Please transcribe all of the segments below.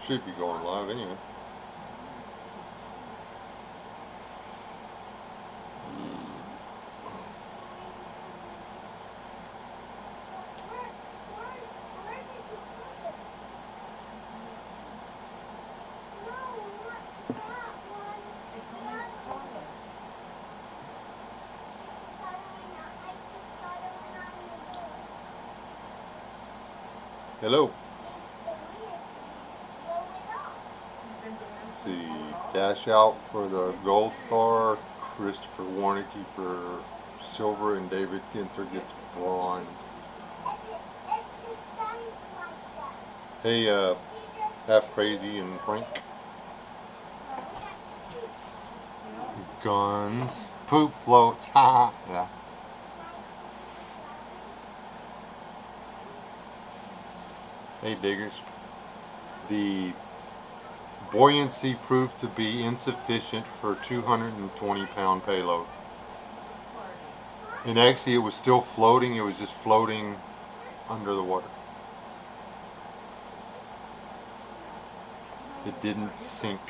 Should be going live anyway. Hello. Let's see, dash out for the gold star, Christopher Warnicki for silver, and David Ginther gets bronze. Hey, Half Crazy and Frank. Guns, poop floats, ha, yeah. Hey diggers, the buoyancy proved to be insufficient for a 220-pound payload. And actually it was still floating, it was just floating under the water. It didn't sink.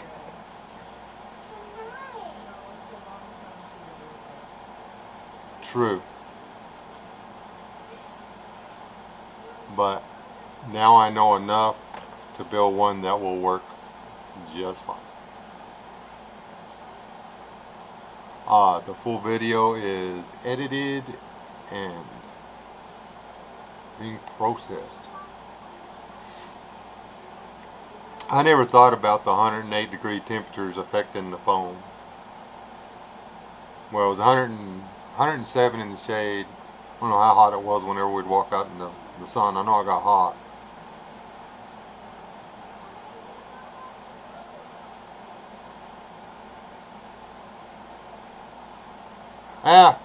True. But now I know enough to build one that will work just fine. The full video is edited and being processed. I never thought about the 108-degree temperatures affecting the foam. Well, it was 107 in the shade. I don't know how hot it was whenever we'd walk out in the sun. I know I got hot.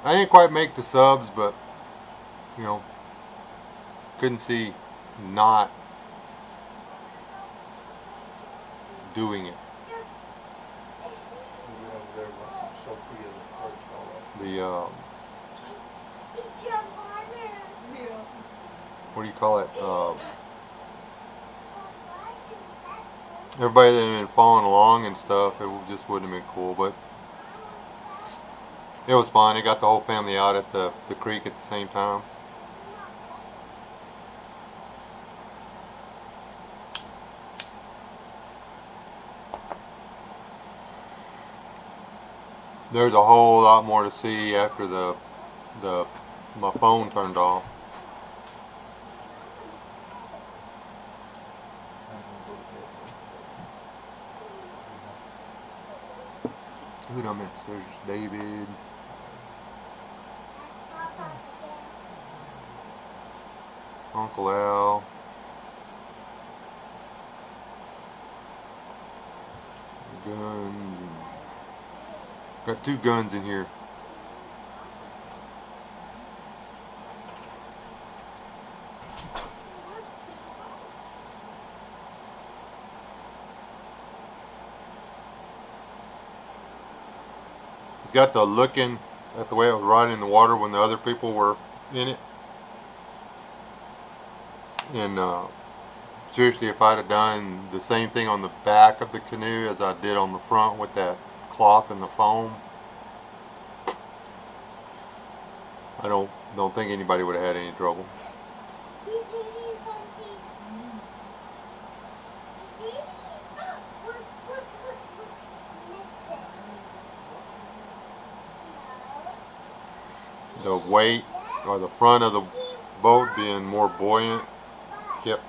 I didn't quite make the subs, but you know, couldn't see not doing it. What do you call it? Everybody that had been following along and stuff, it just wouldn't have been cool, but it was fun. It got the whole family out at the creek at the same time. There's a whole lot more to see after my phone turned off. Who'd I miss? There's David. Uncle Al. Guns. Got 2 guns in here. Got the looking at the way it was riding in the water when the other people were in it. And seriously, if I'd have done the same thing on the back of the canoe as I did on the front with that cloth and the foam, I don't think anybody would have had any trouble. The weight or the front of the boat being more buoyant kept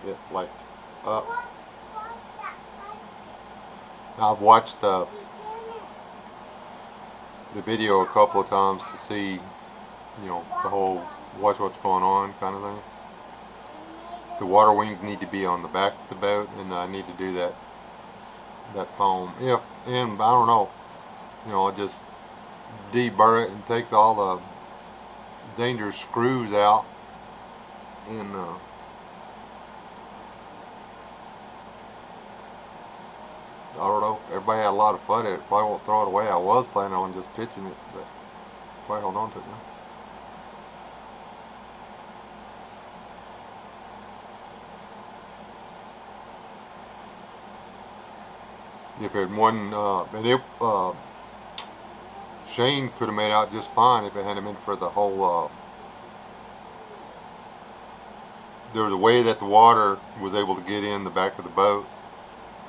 it like up. I've watched the video a couple of times to see, you know, the whole watch what's going on kind of thing. The water wings need to be on the back of the boat, and I need to do that foam. And I don't know, you know, I just deburr it and take all the dangerous screws out, and I don't know, everybody had a lot of fun at it. Probably won't throw it away. I was planning on just pitching it, but probably hold on to it now. If it wasn't, Shane could have made out just fine if it hadn't been for the whole, there was a way that the water was able to get in the back of the boat,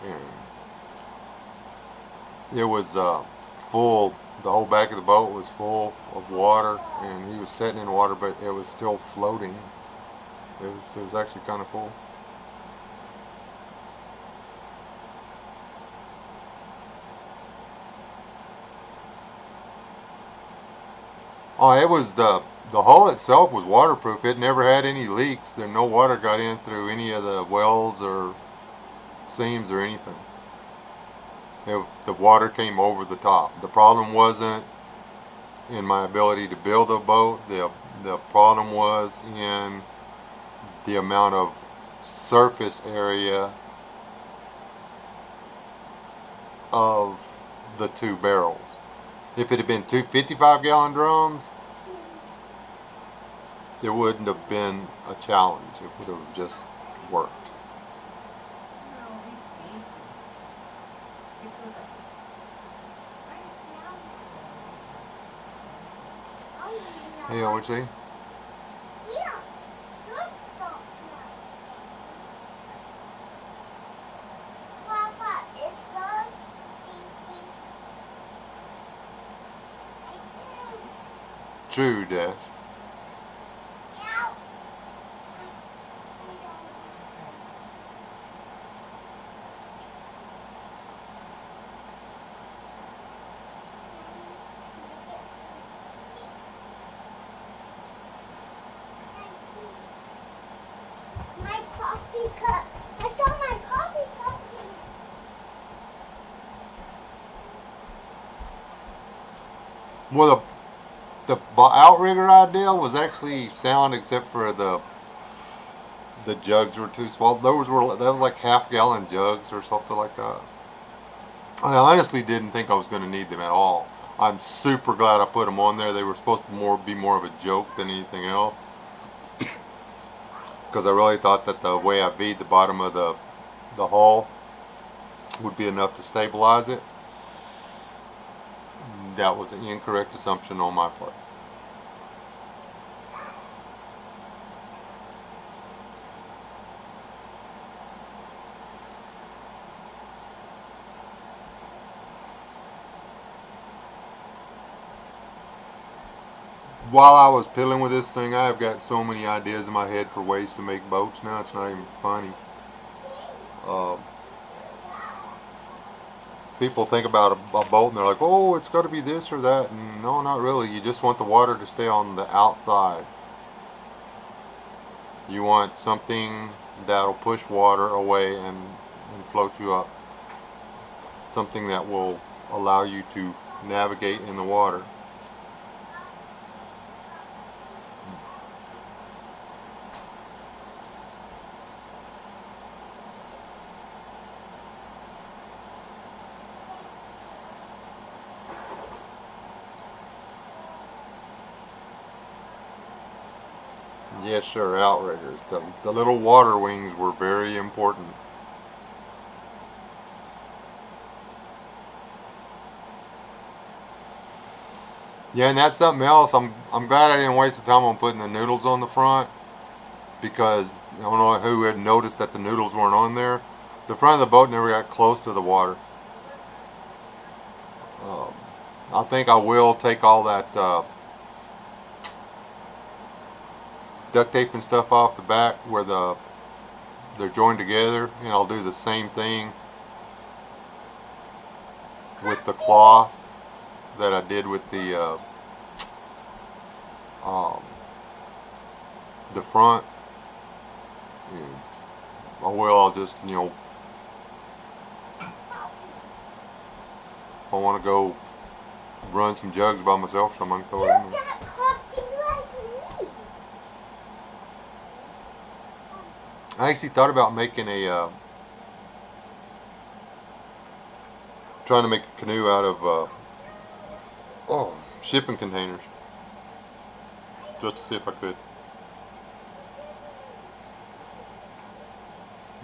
and it was full. The whole back of the boat was full of water, and he was sitting in the water, but it was still floating. It was actually kind of cool. Oh, it was the hull itself was waterproof. It never had any leaks. There, no water got in through any of the wells or seams or anything. The water came over the top. The problem wasn't in my ability to build a boat. The problem was in the amount of surface area of the two barrels. If it had been two 55-gallon drums, there wouldn't have been a challenge. It would have just worked. Hey, what'd you say? True, Dash. My coffee cup. I saw my coffee cup. Well, the outrigger idea was actually sound, except for the jugs were too small. That was like half-gallon jugs or something like that. I honestly didn't think I was going to need them at all. I'm super glad I put them on there. They were supposed to be more of a joke than anything else, because I really thought that the way I V'd the bottom of the hull would be enough to stabilize it. That was an incorrect assumption on my part. While I was piddling with this thing, I have got so many ideas in my head for ways to make boats now, it's not even funny. People think about a boat and they're like, oh, it's got to be this or that. And no, not really. You just want the water to stay on the outside. You want something that'll push water away and float you up. Something that will allow you to navigate in the water. Yes, sir, outriggers. The little water wings were very important. Yeah, and that's something else. I'm glad I didn't waste the time on putting the noodles on the front, because I don't know who had noticed that the noodles weren't on there. The front of the boat never got close to the water. I think I will take all that duct tape and stuff off the back where they're joined together, and I'll do the same thing with the cloth that I did with the front. And I'll just, you know, if I want to go run some jugs by myself, so I'm going to throw it in there. I actually thought about making a, trying to make a canoe out of shipping containers, just to see if I could.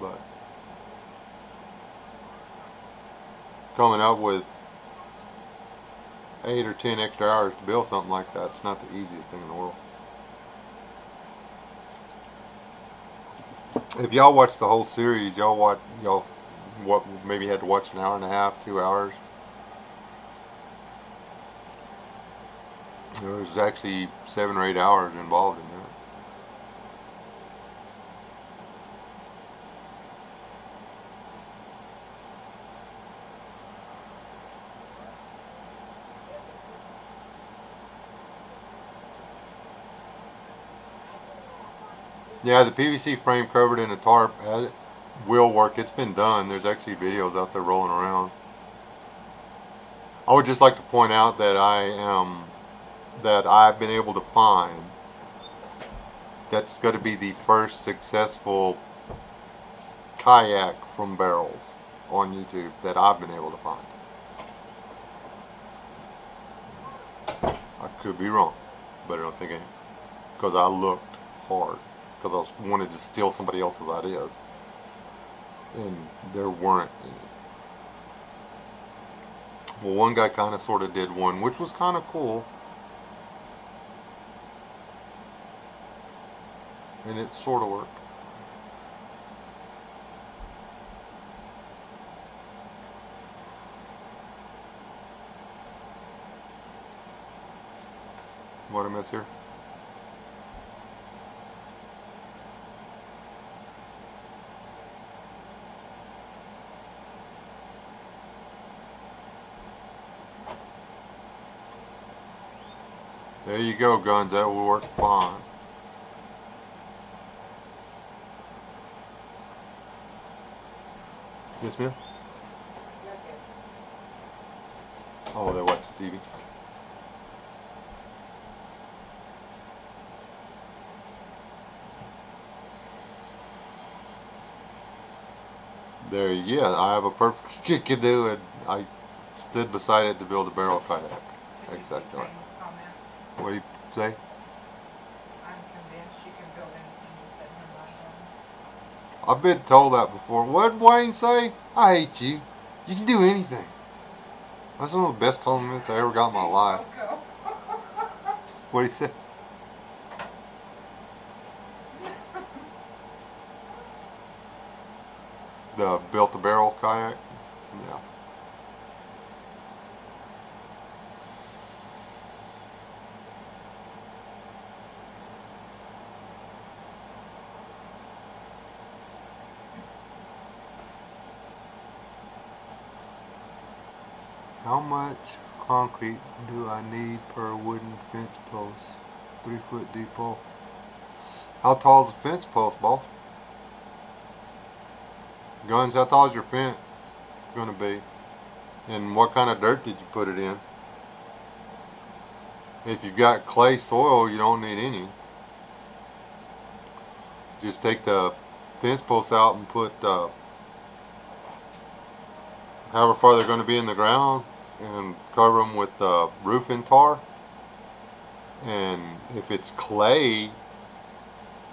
But coming up with 8 or 10 extra hours to build something like that. It's not the easiest thing in the world. If y'all watch the whole series, y'all maybe had to watch an hour and a half, 2 hours. There was actually 7 or 8 hours involved in that. Yeah, the PVC frame covered in a tarp will work. It's been done. There's actually videos out there rolling around. I would just like to point out that I've been able to find that's going to be the first successful kayak from barrels on YouTube that I've been able to find. I could be wrong, but I don't think I am, because I looked hard, because I wanted to steal somebody else's ideas, and there weren't any. Well, one guy kind of sort of did one, which was kind of cool, and it sort of worked. What I miss here? There you go, guns. That will work fine. Yes, ma'am? Oh, they watch the TV. There, yeah, I have a perfect canoe, and I stood beside it to build a barrel kayak. Exactly right. What do you say? I'm convinced you can build anything you set your mind on. I've been told that before. What did Wayne say? I hate you. You can do anything. That's one of the best compliments I ever got in my life. What did he say? The built a barrel kayak? Yeah. How much concrete do I need per wooden fence post? 3 foot deep pole. How tall is the fence post, boss? Guns, how tall is your fence going to be? And what kind of dirt did you put it in? If you've got clay soil, you don't need any. Just take the fence posts out and put however far they're going to be in the ground, and cover them with roofing tar. And if it's clay,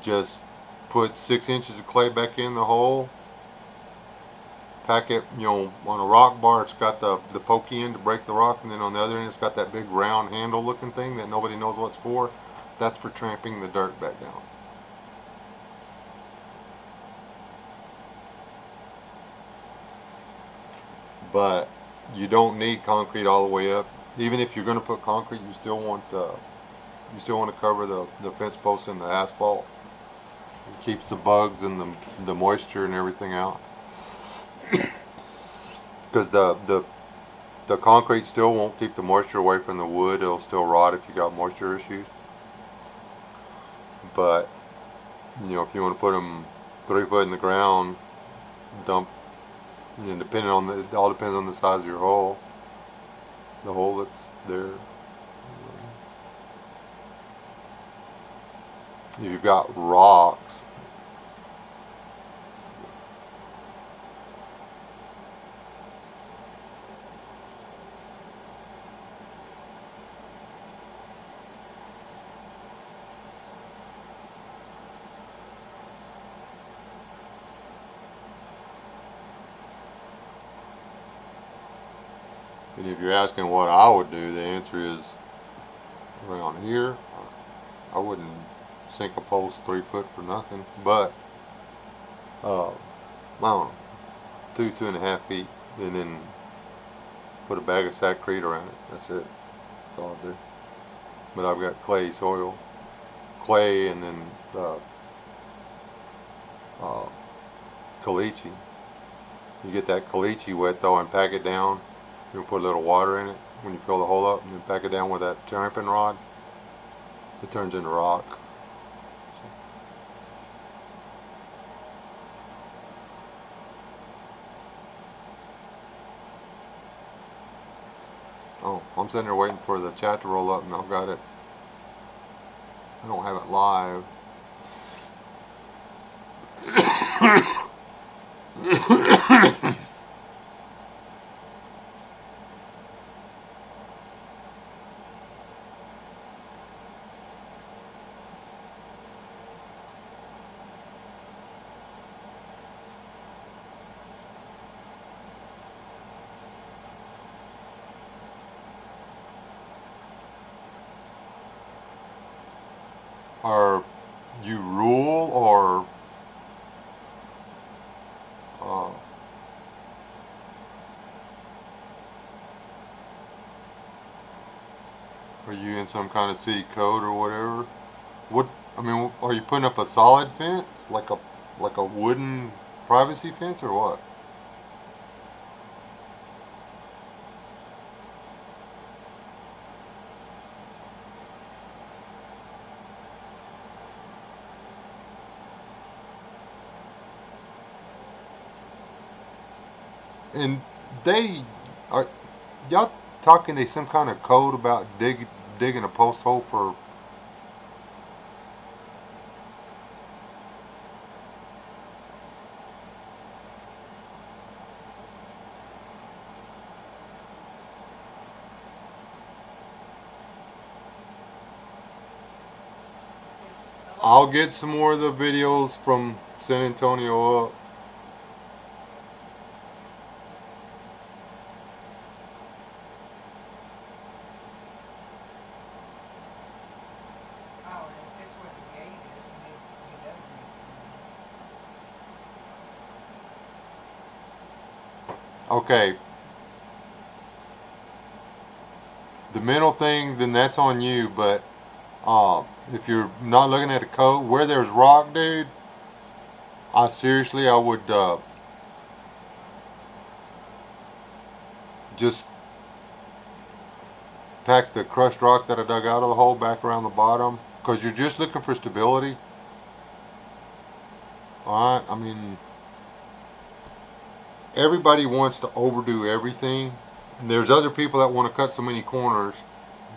just put 6 inches of clay back in the hole. Pack it, on a rock bar. It's got the pokey end to break the rock, and then on the other end it's got that big round handle looking thing that nobody knows what's for. That's for tramping the dirt back down. But you don't need concrete all the way up. Even if you're going to put concrete, you still want to cover the fence posts in the asphalt. It keeps the bugs and the moisture and everything out. Because the concrete still won't keep the moisture away from the wood. It'll still rot if you got moisture issues. But if you want to put them 3 foot in the ground, dump. And it all depends on the size of your hole. The hole that's there. If you've got rocks, And if you're asking what I would do, the answer is around here, I wouldn't sink a post 3 foot for nothing. But I don't know, 2.5 feet, and then put a bag of sackcrete around it. That's it. That's all I do. But I've got clay soil, clay, and then caliche. You get that caliche wet though and pack it down. You put a little water in it when you fill the hole up, and then pack it down with that tramping rod. It turns into rock. So. Oh, I'm sitting there waiting for the chat to roll up, and I've got it. I don't have it live. Are you rule or are you in some kind of city code or whatever? What, I mean, are you putting up a solid fence, like a wooden privacy fence, or what? And they are y'all talking to some kind of code about digging a post hole for? I'll get some more of the videos from San Antonio up. Okay. The mental thing, then that's on you, but if you're not looking at the code, where there's rock, dude, I would just pack the crushed rock that I dug out of the hole back around the bottom, because you're just looking for stability. Alright, I mean, everybody wants to overdo everything, and there's other people that want to cut so many corners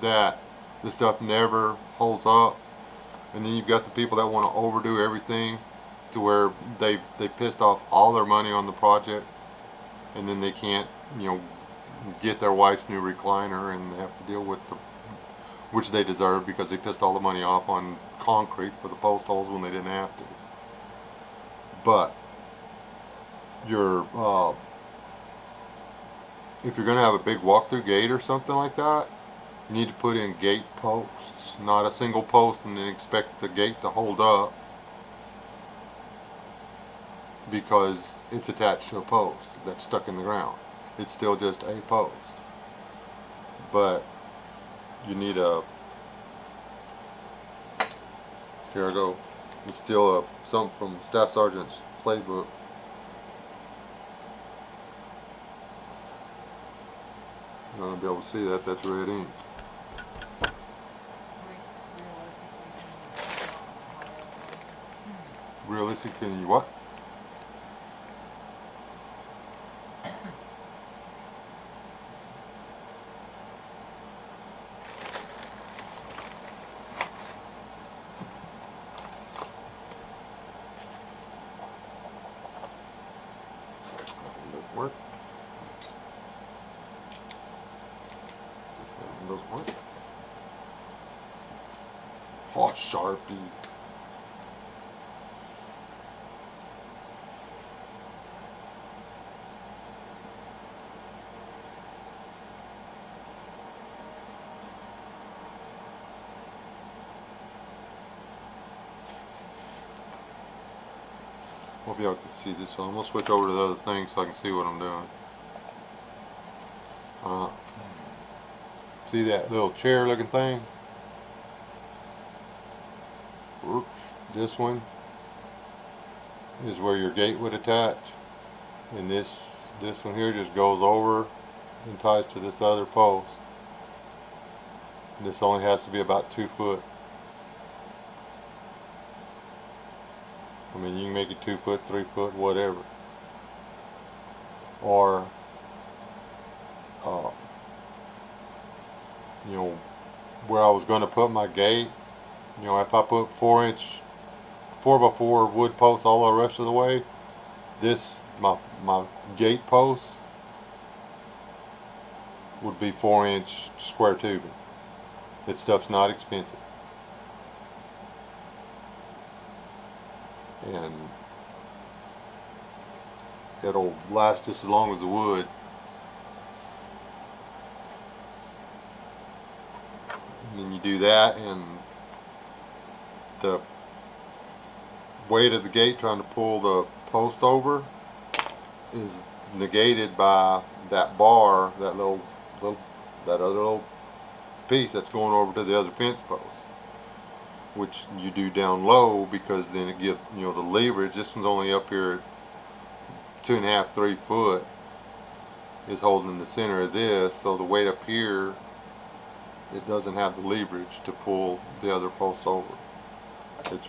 that the stuff never holds up, and then you've got the people that want to overdo everything to where they pissed off all their money on the project, and then they can't, you know, get their wife's new recliner, and they have to deal with the, which they deserve because they pissed all the money off on concrete for the post holes when they didn't have to. But you're if you're going to have a big walk-through gate or something like that, you need to put in gate posts, not a single post and then expect the gate to hold up, because it's attached to a post that's stuck in the ground. It's still just a post, but you need a, here I go, it's still something from Staff Sergeant's playbook. You're not going to be able to see that, that's red ink. Realistically, you what? Doesn't work. Doesn't work. Oh, Sharpie. Hope y'all can see this. So I'm gonna switch over to the other thing so I can see what I'm doing. See that little chair looking thing? Oops. This one is where your gate would attach, and this one here just goes over and ties to this other post. This only has to be about 2 foot. I mean, you can make it 2 foot, 3 foot, whatever. Or, you know, where I was going to put my gate, you know, if I put 4-inch 4x4 wood posts all the rest of the way, this, my gate posts would be 4-inch square tubing. That stuff's not expensive. And it'll last just as long as the wood. And then you do that, and the weight of the gate trying to pull the post over is negated by that bar, that other little piece that's going over to the other fence post, which you do down low, because then it gives, you know, the leverage. This one's only up here 2.5, 3 foot is holding the center of this, so the weight up here, it doesn't have the leverage to pull the other posts over. It's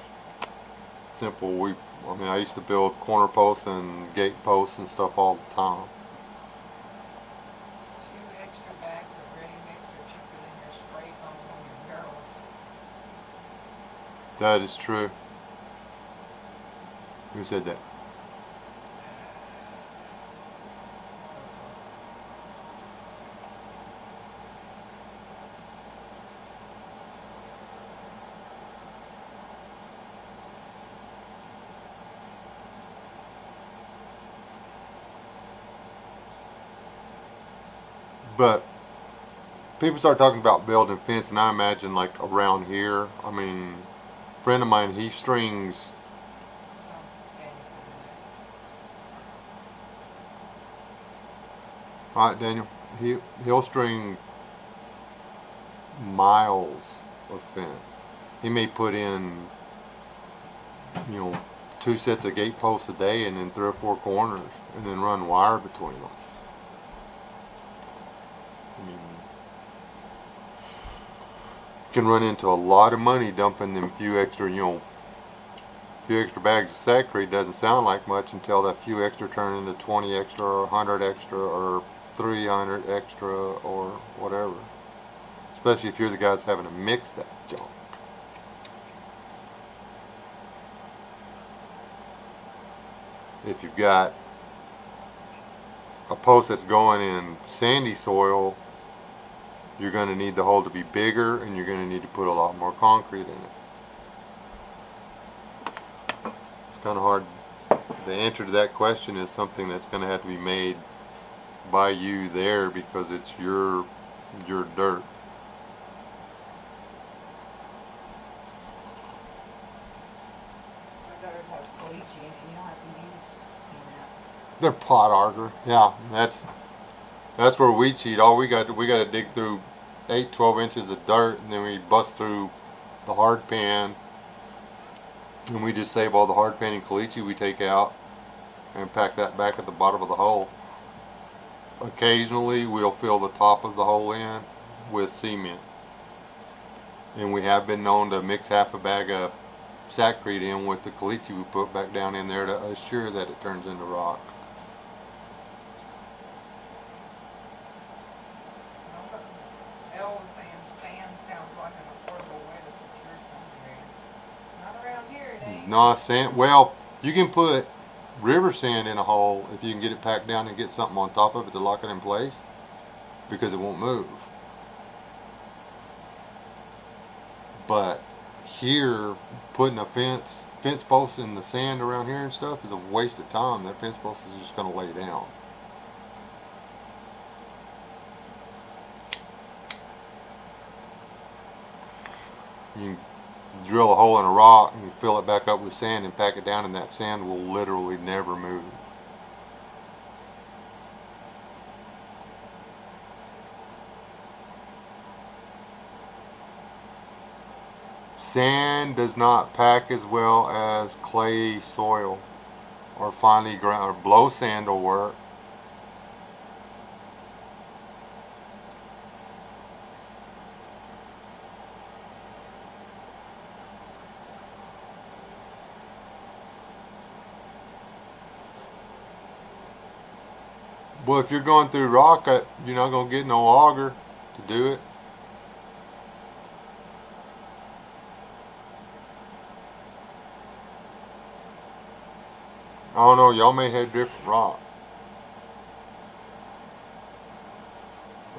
simple. I mean, I used to build corner posts and gate posts and stuff all the time. 2 extra bags of ready mix are cheaper than your spray foam on your barrels. That is true. Who said that? But people start talking about building fence, and I imagine like around here. I mean, a friend of mine, he strings, right, Daniel? He'll string miles of fence. He may put in, you know, 2 sets of gate posts a day, and then 3 or 4 corners, and then run wire between them. I mean, you can run into a lot of money dumping them few extra, you know, few extra bags of Sacred. Doesn't sound like much until that few extra turn into 20 extra or 100 extra or 300 extra or whatever. Especially if you're the guy that's having to mix that junk. If you've got a post that's going in sandy soil, you're going to need the hole to be bigger, and you're going to need to put a lot more concrete in it. It's kind of hard. The answer to that question is something that's going to have to be made by you there, because it's your dirt. They're pot auger. Yeah, that's where we cheat. All we got to dig through 8-12 inches of dirt, and then we bust through the hard pan, and we just save all the hard pan and caliche we take out and pack that back at the bottom of the hole. Occasionally we'll fill the top of the hole in with cement, and we have been known to mix half a bag of Sacred in with the caliche we put back down in there to assure that it turns into rock. Elle was saying sand sounds like an affordable way to secure some grants. Not around here, it ain't. No, sand. Well, you can put river sand in a hole if you can get it packed down and get something on top of it to lock it in place, because it won't move. But here, putting a fence post in the sand around here and stuff is a waste of time. That fence post is just going to lay down. You can drill a hole in a rock and fill it back up with sand and pack it down, and that sand will literally never move. Sand does not pack as well as clay soil or finely ground, or blow sand will work. Well, if you're going through rock, you're not going to get no auger to do it. I don't know, y'all may have different rock.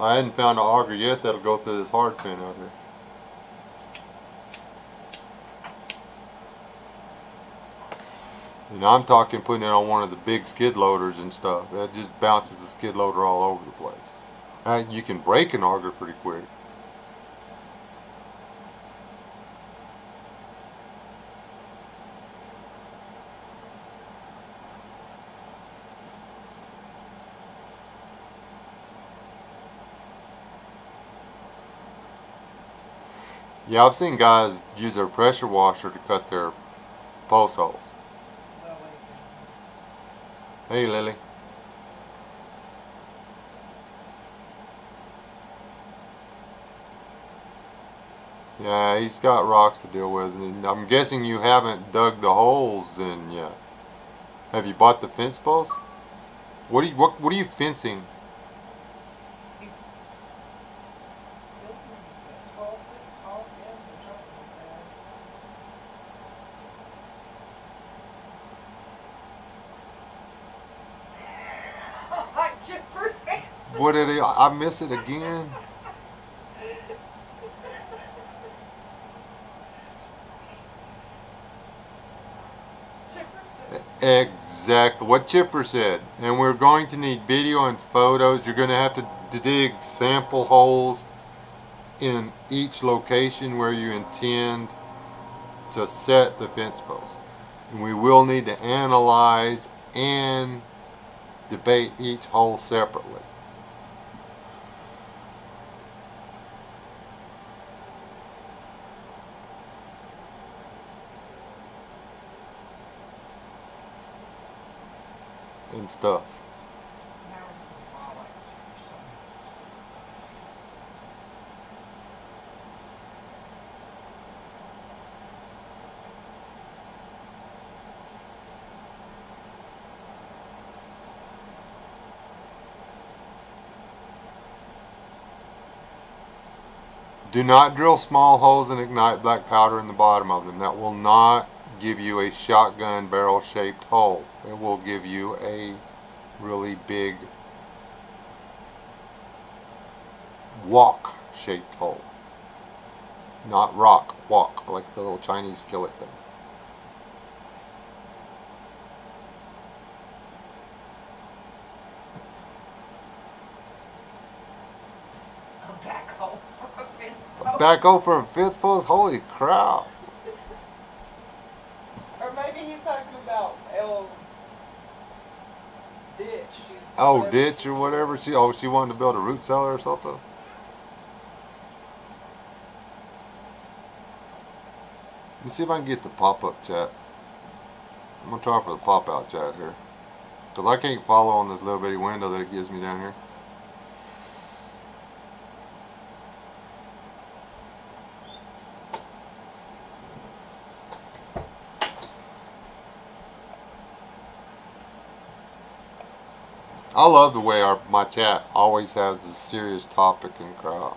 I hadn't found an auger yet that'll go through this hard pin out here. And I'm talking putting it on one of the big skid loaders and stuff. That just bounces the skid loader all over the place. You can break an auger pretty quick. Yeah, I've seen guys use their pressure washer to cut their post holes. Hey, Lily. Yeah, he's got rocks to deal with, and I'm guessing you haven't dug the holes in yet. Have you bought the fence posts? What are you fencing? What did I miss it again? Exactly what Chipper said. And we're going to need video and photos. You're going to have to dig sample holes in each location where you intend to set the fence post. And we will need to analyze and debate each hole separately. And stuff. Do not drill small holes and ignite black powder in the bottom of them. That will not give you a shotgun barrel shaped hole. It will give you a really big wok shaped hole. Not rock, wok, like the little Chinese skillet thing. A backhoe for a fence post. Backhoe for a fence post? Holy crap. Or maybe he's talking about Elle's ditch. Oh, ditch or whatever. She wanted to build a root cellar or something. Let me see if I can get the pop-up chat. I'm gonna try for the pop-out chat here, because I can't follow on this little bitty window that it gives me down here. I love the way my chat always has this serious topic and crowd.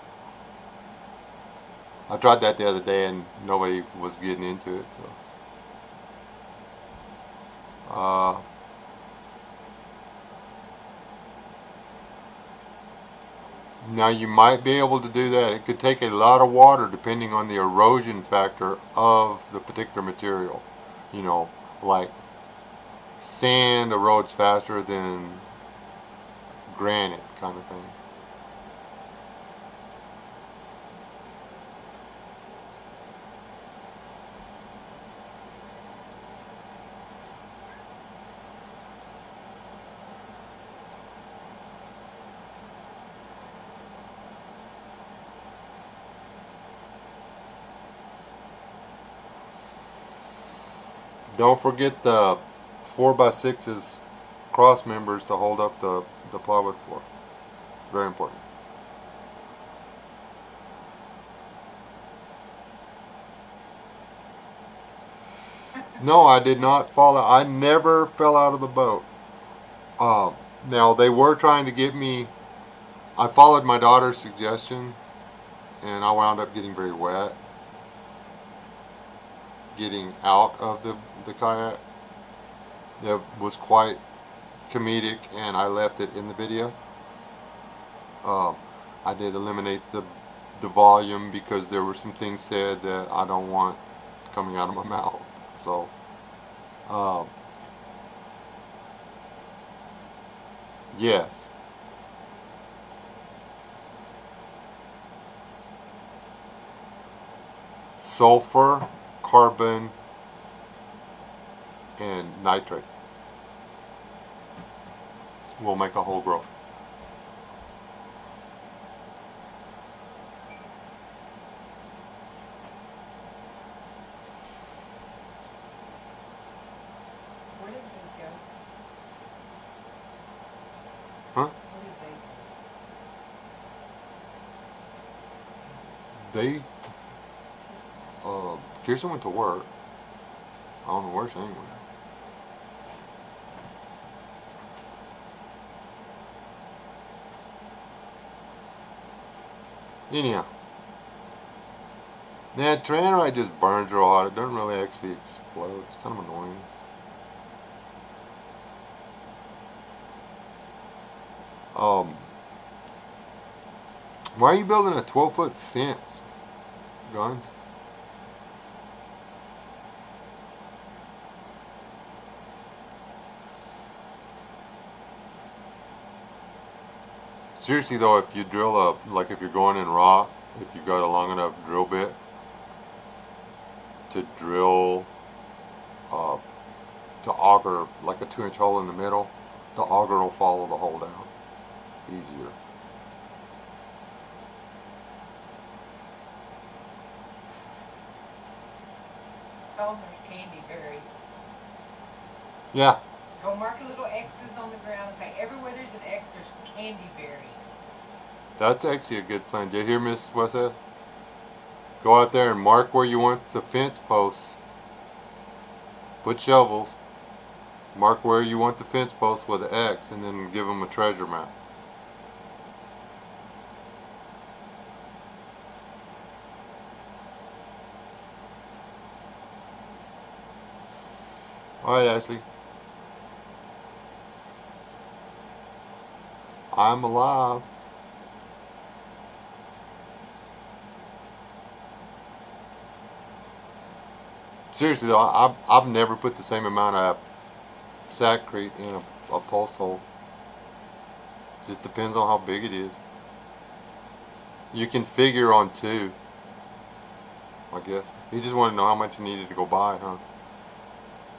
I tried that the other day and nobody was getting into it. So. Now you might be able to do that. It could take a lot of water depending on the erosion factor of the particular material. You know, like sand erodes faster than granite kind of thing. Don't forget the 4x6s cross members to hold up the plywood floor. Very important. No, I did not fall out. I never fell out of the boat. Now, they were trying to get me. I followed my daughter's suggestion, and I wound up getting very wet. Getting out of the kayak. It was quite comedic, and I left it in the video. I did eliminate the volume because there were some things said that I don't want coming out of my mouth. So, yes. Sulfur, carbon, and nitrate will make a whole growth. Where did they go? Huh? Where did they go? They, Kirsten went to work. I don't know where she went. Anyhow. Now, Tyrannorite just burns real hard. It doesn't really actually explode. It's kind of annoying. Why are you building a 12-foot fence, Guns? Seriously though, if you drill like if you're going in rock, if you've got a long enough drill bit to drill, to auger like a 2-inch hole in the middle, the auger will follow the hole down easier. Tell them there's candy buried. Yeah. Go mark little X's on the ground and say, everywhere there's an X, there's candy buried. That's actually a good plan. Did you hear Miss West? Go out there and mark where you want the fence posts. Put shovels. Mark where you want the fence posts with an X, and then give them a treasure map. Alright, Ashley. I'm alive. Seriously though, I've never put the same amount of sackcrete in a post hole. Just depends on how big it is. You can figure on 2, I guess. You just want to know how much you needed to go buy, huh?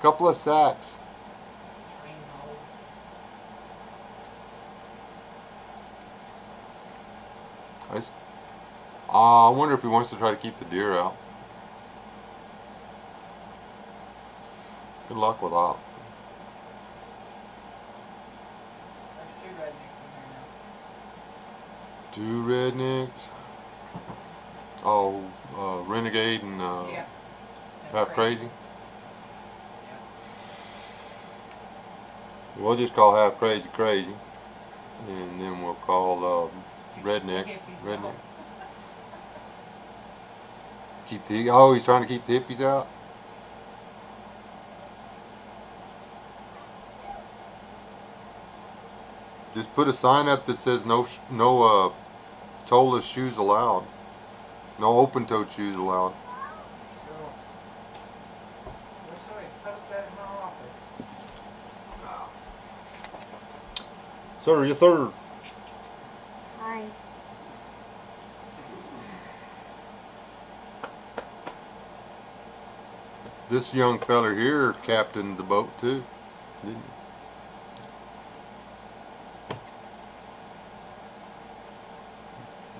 Couple of sacks. Train holes. I wonder if he wants to try to keep the deer out. Good luck with that. There's 2 rednecks in there now. 2 rednecks. Oh, Renegade and Yeah. Half Crazy. Yeah. We'll just call Half Crazy Crazy, and then we'll call Redneck Hippies Redneck. out. Keep the he's trying to keep the hippies out. Just put a sign up that says no toeless shoes allowed. No open-toed shoes allowed. Sure. Wish somebody post that in my office. Sir, you third. Hi. This young feller here captained the boat too, didn't he?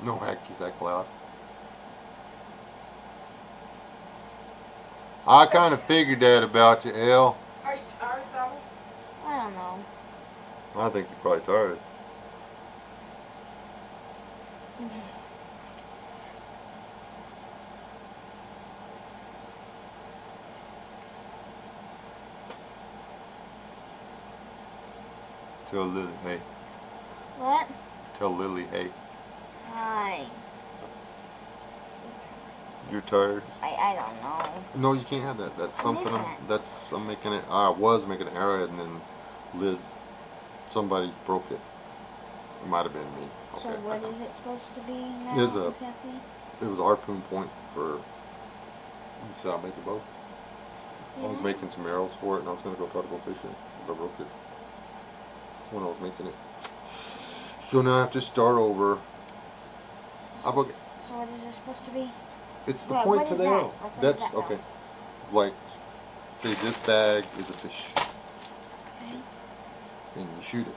No heck, he's that loud. I kind of figured that about you, Elle. Are you tired, Dolly? I don't know. I think you're probably tired. Tell Lily, hey. What? Tell Lily, hey. Hi. You're tired? I don't know. No, you can't have that. That's What something. is that? I'm making it. I was making an arrowhead, and then Liz, somebody broke it. It might have been me. So Okay. what is it supposed to be now Is a- exactly? It was a harpoon point for. So I make a bow. I was Yeah. making some arrows for it, and I was gonna go try to go fishing, but I broke it when I was making it. So now I have to start over. I broke it. So what is it supposed to be? It's the What- point what to is the that? arrow. Like, what That's is that okay. now? Like, say this bag is a fish, Okay. and you shoot it.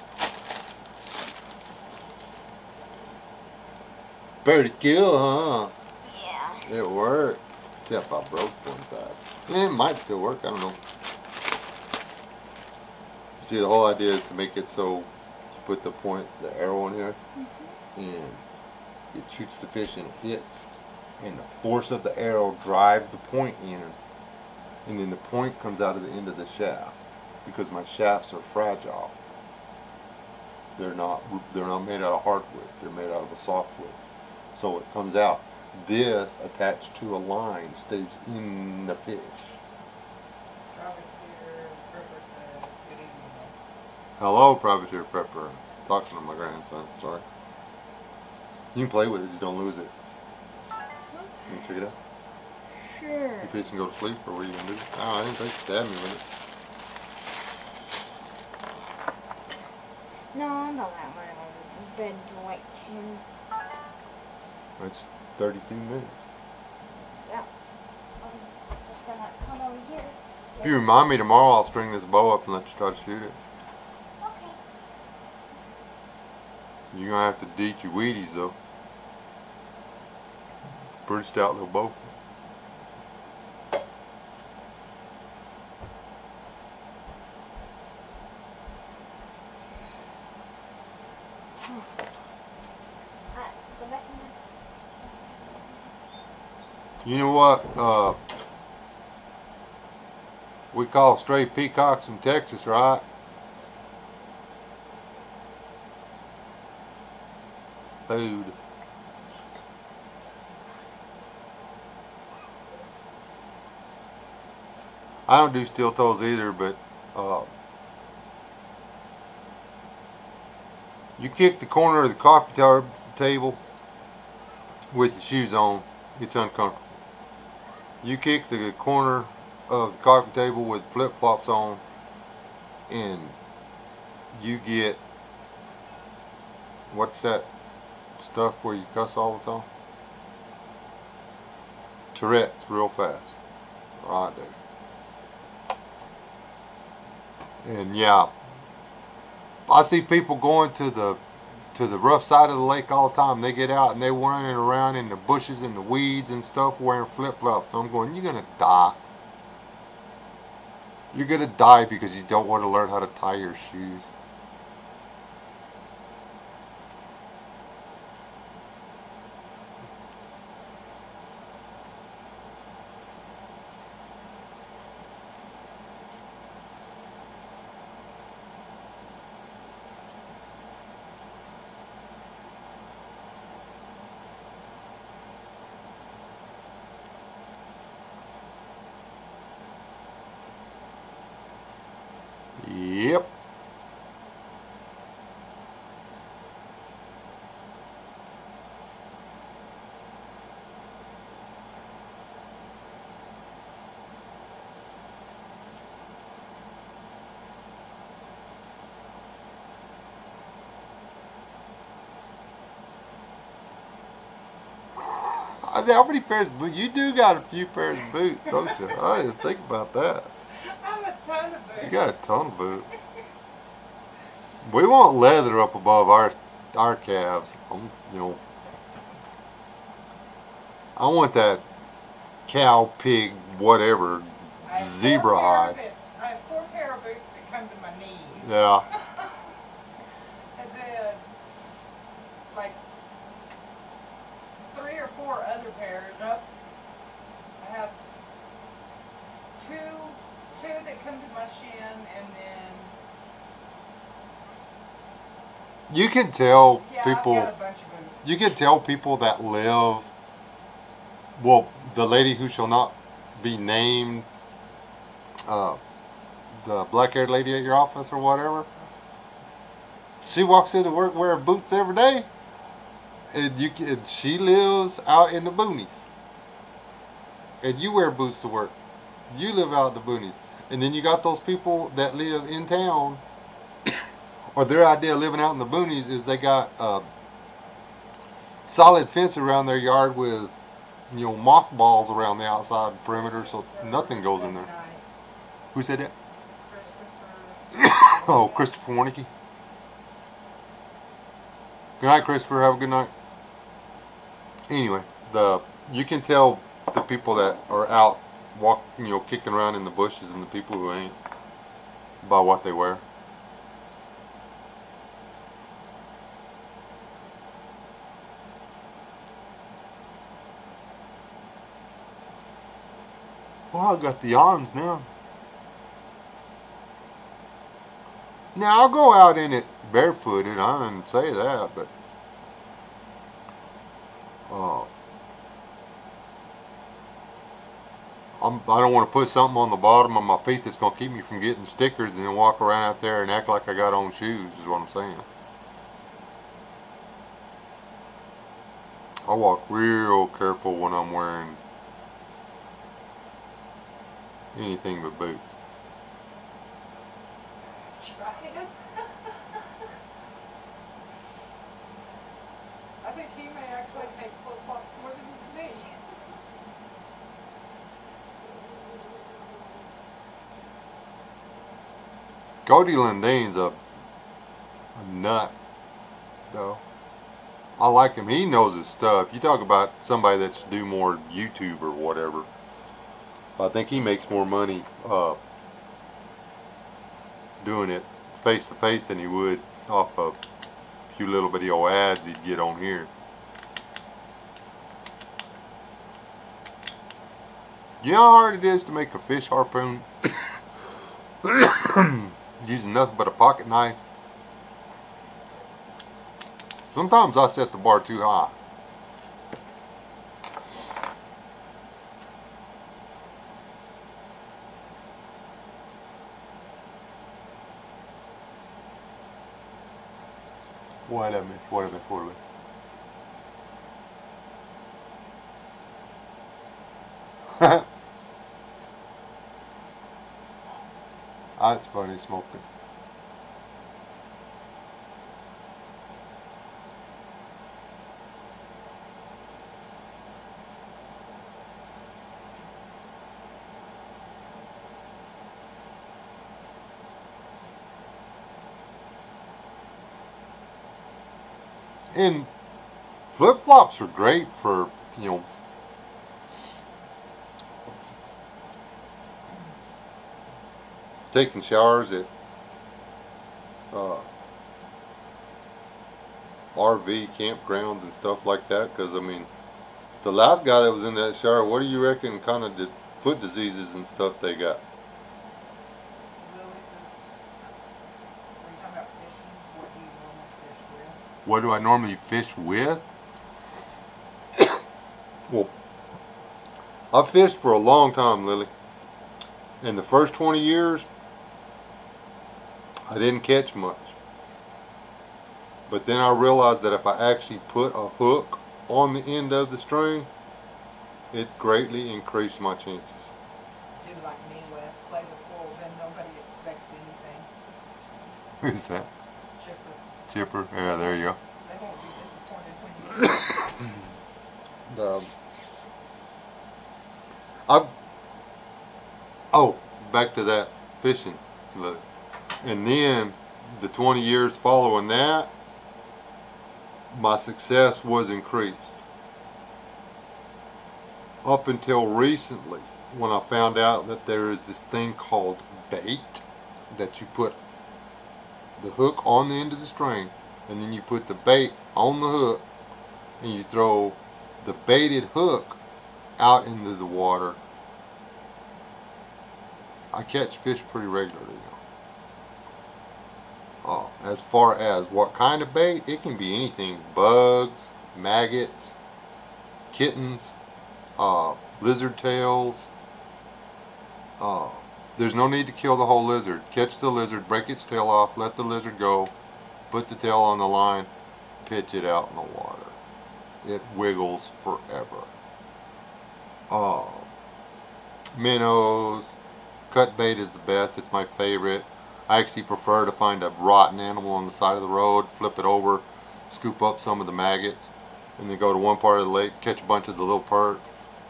Pretty cool, huh? Yeah. It worked. Except I broke one side. It might still work. I don't know. See, the whole idea is to make it so you put the point, the arrow in here, and it shoots the fish and it hits. And the force of the arrow drives the point in, and then the point comes out of the end of the shaft. Because my shafts are fragile. They're not made out of hardwood. They're made out of a softwood. So it comes out. This attached to a line stays in the fish. Privateer Prepper said, good evening. Hello, Privateer Prepper. Talking to my grandson. Sorry. You can play with it, just don't lose it. You want to check it out? Sure. You fixing to go to sleep, or what are you gonna do? Oh, I didn't think you stabbed me with No, I'm not that one. I've been to like 10. it. It's 32 minutes. Yeah. I'm just gonna come over here. If you remind me tomorrow, I'll string this bow up and let you try to shoot it. Okay. You're gonna have to deet your Wheaties though. Pretty stout little bow. Go back in there. You know what? We call stray peacocks in Texas, right? Food. I don't do steel toes either, but you kick the corner of the coffee table with your shoes on, it's uncomfortable. You kick the corner of the coffee table with flip-flops on, and you get, what's that stuff where you cuss all the time? Tourette's real fast. Right there. And yeah, I see people going to the rough side of the lake all the time. They get out and they're running around in the bushes and the weeds and stuff wearing flip-flops. And I'm going, you're gonna die. You're gonna die because you don't want to learn how to tie your shoes. Yep. How many pairs of boots? You do got a few pairs of boots, don't you? I didn't think about that. I'm a ton of boots. You got a ton of boots. We want leather up above our calves. You know, I want that cow, pig, whatever zebra hide. I have 4 pair of boots that come to my knees. Yeah. And then, like, 3 or 4 other pairs. Nope. I have two that come to my shin, and then You can tell yeah, people. I've got a bunch of boots. You can tell people that live. Well, the lady who shall not be named, the black-haired lady at your office or whatever. She walks into work wearing boots every day, and she lives out in the boonies. And you wear boots to work. You live out in the boonies. And then you got those people that live in town, or their idea of living out in the boonies is they got a solid fence around their yard with, mothballs around the outside perimeter, so nothing goes in there. Who said that? Christopher. Oh, Christopher Warnicki. Good night, Christopher. Have a good night. Anyway, you can tell the people that are out kicking around in the bushes and the people who ain't by what they wear. Well, I got the arms now. Now I'll go out in it barefooted. I didn't say that, but I don't want to put something on the bottom of my feet that's going to keep me from getting stickers and then walk around out there and act like I got on shoes, is what I'm saying. I walk real careful when I'm wearing anything but boots. I think he may actually take flip-flops more than me. Cody Lindane's a nut, though. I like him. He knows his stuff. You talk about somebody that's do more YouTube or whatever. I think he makes more money doing it face to face than he would off of a few little video ads he'd get on here. You know how hard it is to make a fish harpoon using nothing but a pocket knife? Sometimes I set the bar too high. What a minute, what a minute, what a minute. That's funny smoking. And flip-flops are great for, taking showers at RV campgrounds and stuff like that. Because, I mean, the last guy that was in that shower, what do you reckon kind of the foot diseases and stuff they got? What do I normally fish with? Well, I've fished for a long time, Lily. In the first 20 years, I didn't catch much. But then I realized that if I actually put a hook on the end of the string, it greatly increased my chances. Do like me, Wes. Play with full, then nobody expects anything. Who's that? Chipper. Chipper. Yeah, there you go. They won't be disappointed when you back to that fishing. Look. And then the 20 years following that, my success was increased. Up until recently, when I found out that there is this thing called bait, that you put the hook on the end of the string and then you put the bait on the hook and you throw the baited hook out into the water. I catch fish pretty regularly now. As far as what kind of bait, it can be anything: bugs, maggots, kittens, lizard tails. There's no need to kill the whole lizard. Catch the lizard, break its tail off, let the lizard go, put the tail on the line, pitch it out in the water. It wiggles forever. Minnows, cut bait is the best. It's my favorite. I actually prefer to find a rotten animal on the side of the road, flip it over, scoop up some of the maggots, and then go to one part of the lake, catch a bunch of the little perch,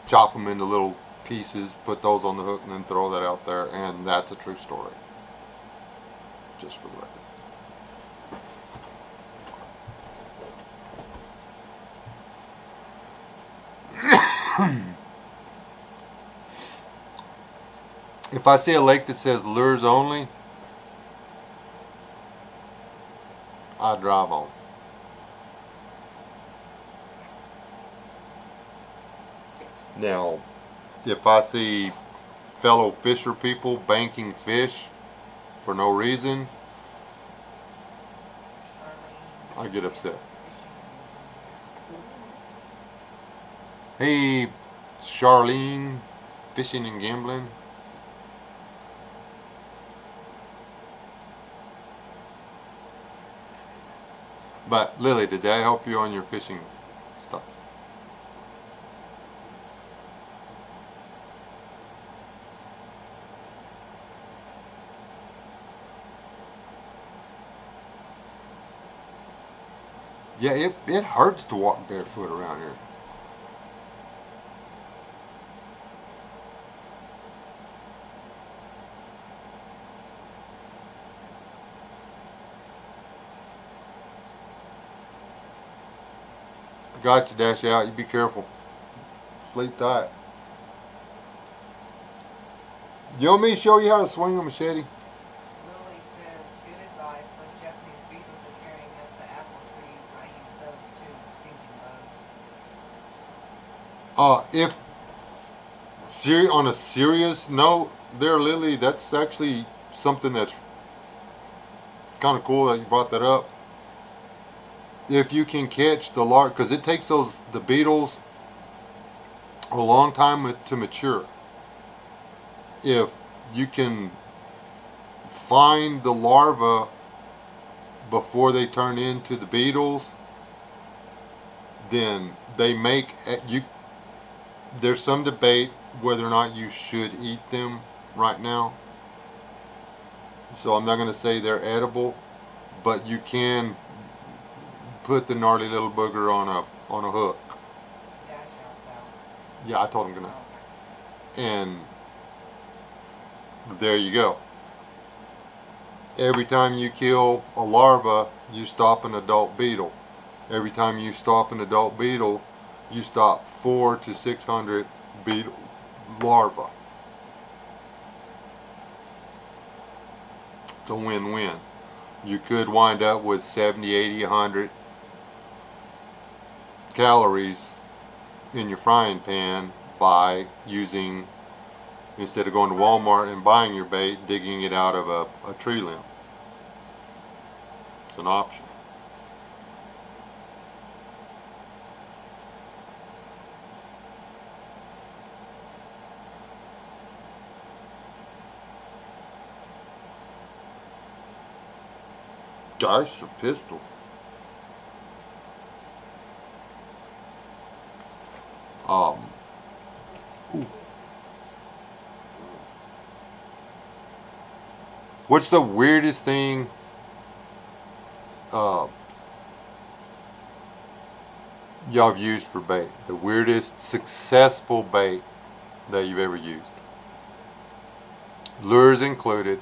chop them into little pieces, put those on the hook, and then throw that out there. And that's a true story. Just for the record. If I see a lake that says lures only, I drive on. Now, if I see fellow fisher people banking fish for no reason, I get upset. Hey, Charlene, fishing and gambling. But Lily, did that help you on your fishing stuff? Yeah, it hurts to walk barefoot around here. Got you, dash out. You be careful. Sleep tight. You want me to show you how to swing a machete? Lily said, good advice. Those Japanese beetles are carrying up the apple trees. I use those too, stinking bugs. If on a serious note there, Lily, that's actually something that's kind of cool that you brought that up. If you can catch the large, because it takes the beetles a long time to mature. If you can find the larva before they turn into the beetles, then they make you. There's some debate whether or not you should eat them right now. So I'm not going to say they're edible, but you can put the gnarly little booger on a hook. Yeah, I told him good night. And there you go. Every time you kill a larva, you stop an adult beetle. Every time you stop an adult beetle, you stop 400 to 600 beetle larvae. It's a win-win. You could wind up with 70, 80, 100 calories in your frying pan by using, instead of going to Walmart and buying your bait, digging it out of a tree limb. It's an option. Gosh, a pistol. Ooh. What's the weirdest thing y'all have used for bait? The weirdest successful bait that you've ever used? Lures included,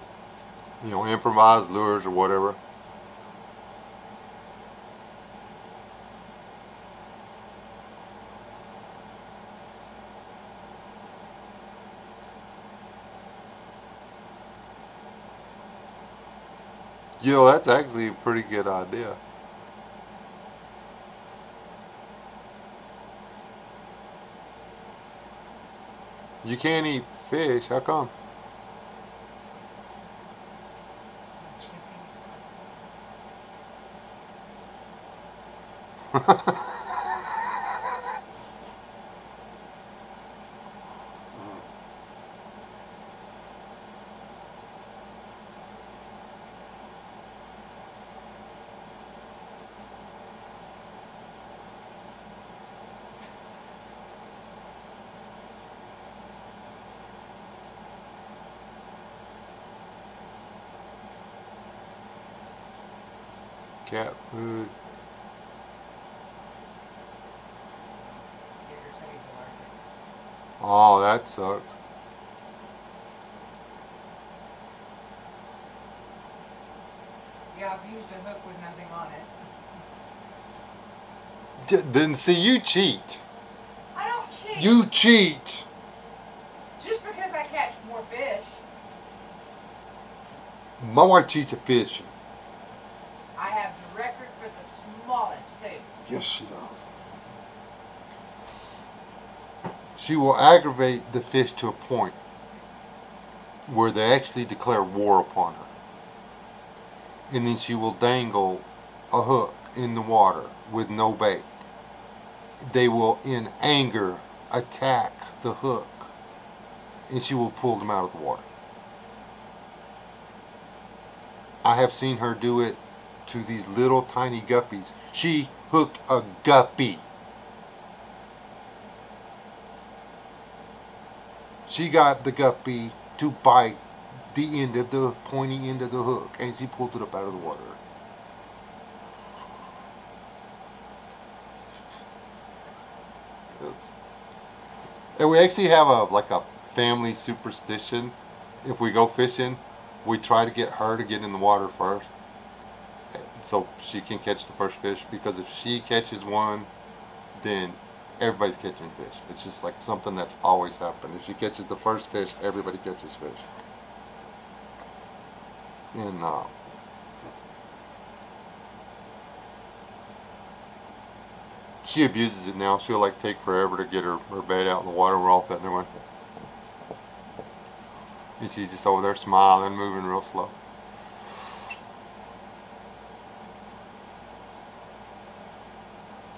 you know, improvised lures or whatever. You know, that's actually a pretty good idea. You can't eat fish. How come? Cat food. Oh, that sucks. Yeah, I've used a hook with nothing on it. Then see, you cheat. I don't cheat. You cheat. Just because I catch more fish. My wife cheats at fishing. I have the record for the smallest too. Yes, she does. She will aggravate the fish to a point where they actually declare war upon her. And then she will dangle a hook in the water with no bait. They will, in anger, attack the hook, and she will pull them out of the water. I have seen her do it to these little tiny guppies. She hooked a guppy. She got the guppy to bite the end of the pointy end of the hook, and she pulled it up out of the water. And we actually have a family superstition. If we go fishing, we try to get her to get in the water first, so she can catch the first fish. Because if she catches one, then everybody's catching fish. It's just like something that's always happened. If she catches the first fish, everybody catches fish. And she abuses it now. She'll like take forever to get her bait out in the water. We're all sitting there going, and she's just over there smiling, moving real slow.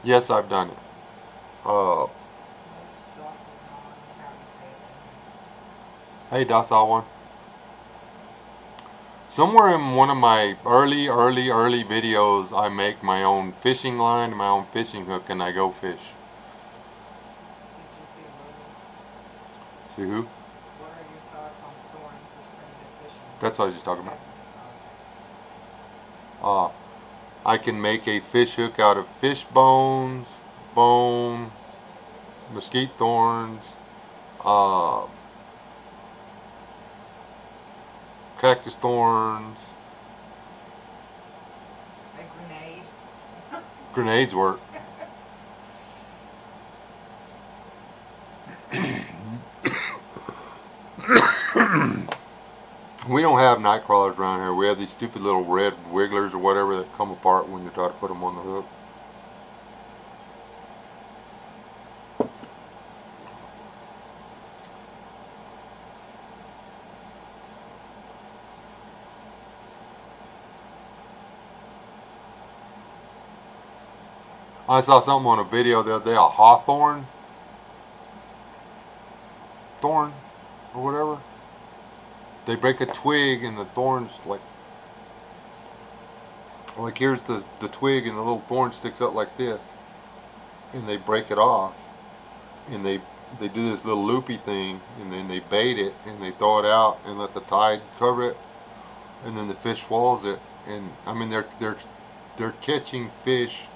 Yes, I've done it. Hey, docile one. Somewhere in one of my early videos, I make my own fishing line, my own fishing hook, and I go fish. See who? What are your thoughts on thorns as primitive fishing? That's what I was just talking about. I can make a fish hook out of fish bones, bone, mesquite thorns, cactus thorns. A grenade. Grenades work. We don't have night crawlers around here. We have these stupid little red wigglers or whatever that come apart when you try to put them on the hook. I saw something on a video the other day, a hawthorn thorn or whatever. They break a twig and the thorns like here's the twig and the little thorn sticks out like this, and they break it off, and they do this little loopy thing, and then they bait it and they throw it out and let the tide cover it, and then the fish swallows it. And I mean they're catching fish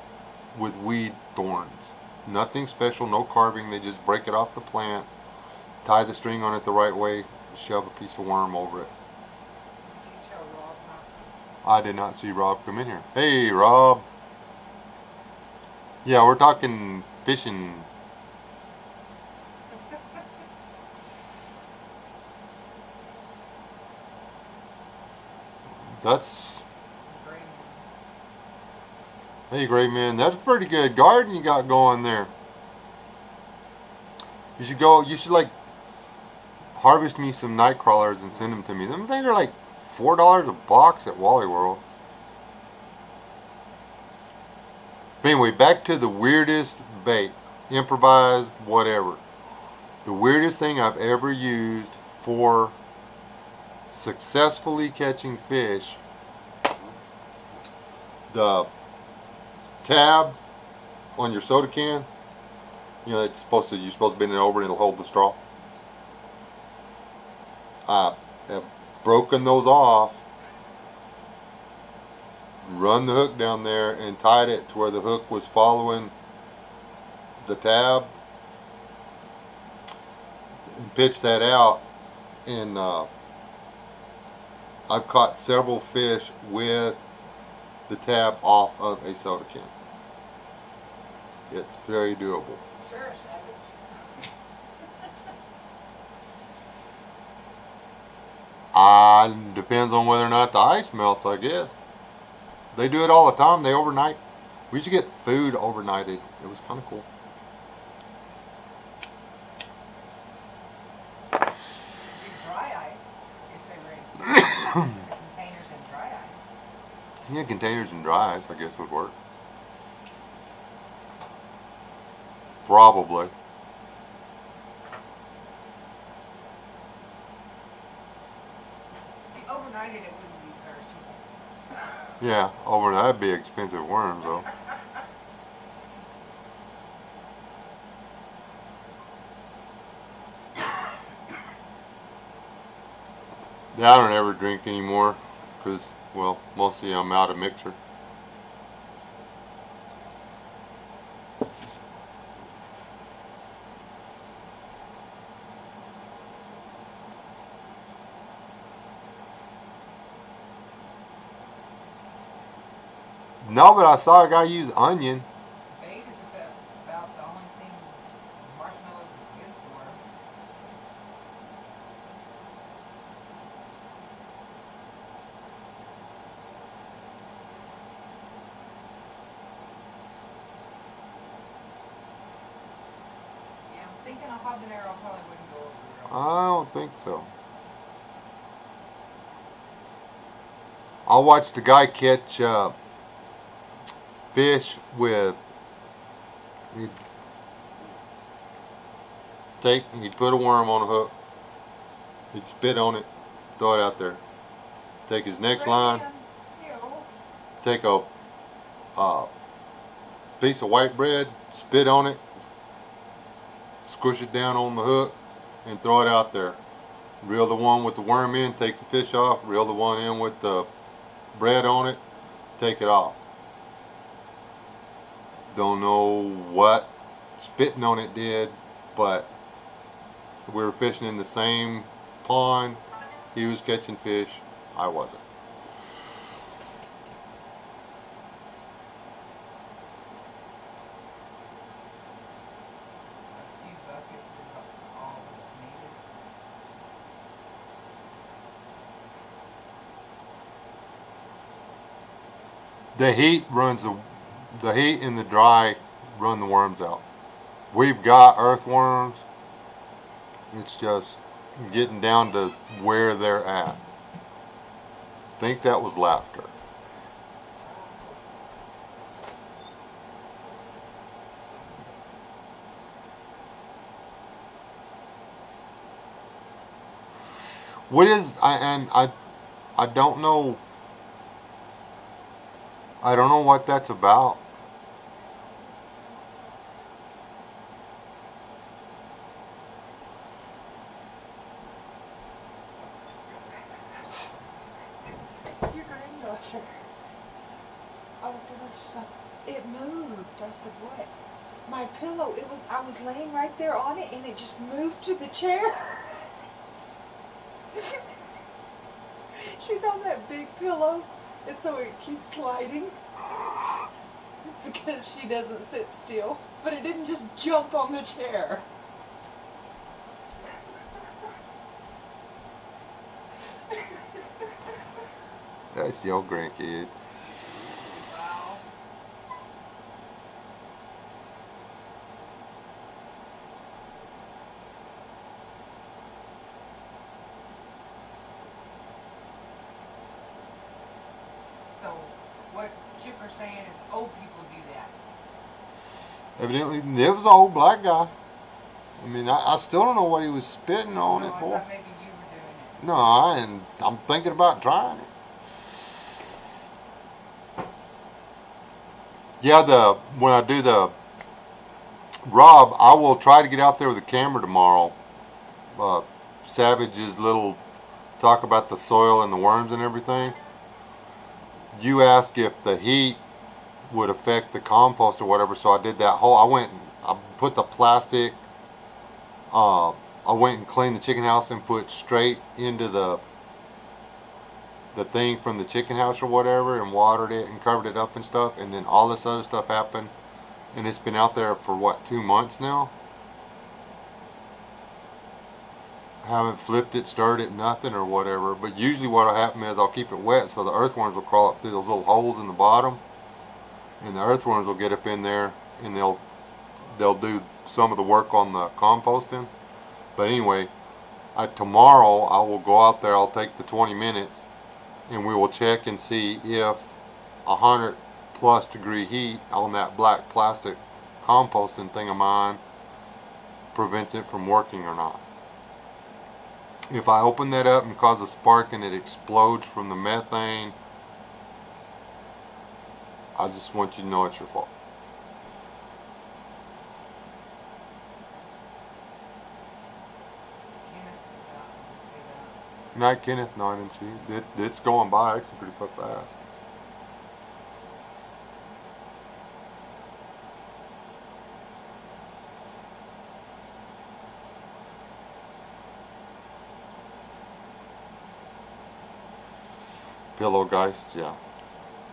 with weed thorns. Nothing special, no carving. They just break it off the plant, tie the string on it the right way, shove a piece of worm over it. Did you tell Rob not? I did not see Rob come in here. Hey, Rob. Yeah, we're talking fishing. Hey, great man, that's a pretty good garden you got going there. You should go. You should like harvest me some night crawlers and send them to me. Them things are like $4 a box at Wally World. But anyway, back to the weirdest bait, improvised, whatever. The weirdest thing I've ever used for successfully catching fish. The tab on your soda can. You know, you're supposed to bend it over and it'll hold the straw. I have broken those off, run the hook down there and tied it to where the hook was following the tab and pitched that out, and I've caught several fish with the tab off of a soda can. It's very doable. Sure, savage. Depends on whether or not the ice melts, I guess. They do it all the time. They overnight. We used to get food overnighted. It was kind of cool. Dry ice, if they were in containers and dry ice. Yeah, containers and dry ice, I guess, would work. Probably. If you overnighted, it wouldn't be perishable. Yeah, overnight that'd be expensive worms, though. Yeah, I don't ever drink anymore because, well, mostly I'm out of mixer. No, but I saw a guy use onion. Bait is about the only thing marshmallows is good for. Yeah, I'm thinking a habanero probably wouldn't go over real well. I don't think so. I watched a guy catch fish with, he'd put a worm on a hook, he'd spit on it, throw it out there, take his next line, take a piece of white bread, spit on it, squish it down on the hook, and throw it out there. Reel the one with the worm in, take the fish off, reel the one in with the bread on it, take it off. Don't know what spitting on it did, but we were fishing in the same pond. He was catching fish, I wasn't. A few buckets is all that's needed. The heat and the dry run the worms out. We've got earthworms. It's just getting down to where they're at. I think that was laughter. What is I don't know. I don't know what that's about. Your granddaughter. Oh gosh, it moved. I said, what? My pillow, I was laying right there on it and it just moved to the chair. She's on that big pillow and so it keeps sliding because she doesn't sit still. But it didn't just jump on the chair. That's your grandkid. Wow. So what Chipper's saying is old people do that. Evidently, it was an old black guy. I mean, I still don't know what he was spitting on No, it I for. thought maybe you were doing it. No, I'm thinking about trying it. Yeah, when I do the Rob, I will try to get out there with a camera tomorrow. Savage's little talk about the soil and the worms and everything. You asked if the heat would affect the compost or whatever, so I did that whole. I put the plastic. I went and cleaned the chicken house and put straight into the thing from the chicken house or whatever, and watered it and covered it up and stuff, and then all this other stuff happened, and it's been out there for what, 2 months now. I haven't flipped it, stirred it, nothing or whatever, but usually what'll happen is I'll keep it wet so the earthworms will crawl up through those little holes in the bottom, and the earthworms will get up in there and they'll do some of the work on the composting. But anyway, tomorrow I will go out there, I'll take the 20 minutes and we will check and see if 100+ degree heat on that black plastic composting thing of mine prevents it from working or not. If I open that up and cause a spark and it explodes from the methane, I just want you to know it's your fault. Night, Kenneth? No, I didn't see it. It's going by actually pretty fast. Pillow Geists, yeah.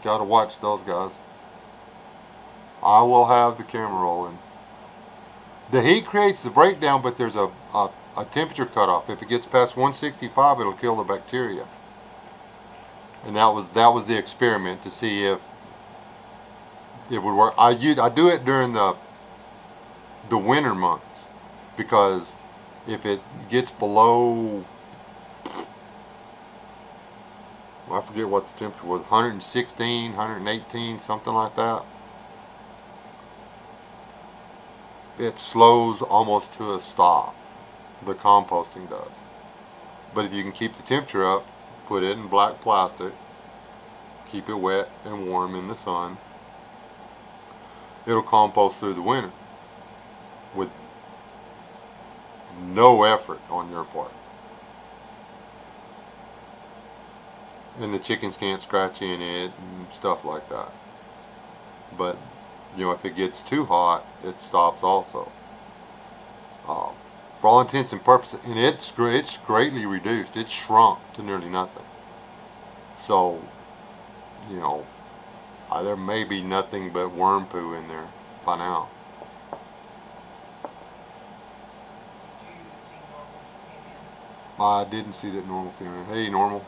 Gotta watch those guys. I will have the camera rolling. The heat creates the breakdown, but there's a temperature cutoff. If it gets past 165, it'll kill the bacteria. And that was the experiment to see if it would work. I do it during the winter months, because if it gets below, I forget what the temperature was, 116, 118, something like that, it slows almost to a stop. The composting does. But if you can keep the temperature up, put it in black plastic, keep it wet and warm in the sun, it'll compost through the winter with no effort on your part. And the chickens can't scratch in it and stuff like that. But you know, if it gets too hot, it stops also. For all intents and purposes, and it's greatly reduced. It's shrunk to nearly nothing. So, you know, there may be nothing but worm poo in there by now. I didn't see that Normal came in. Hey, Normal.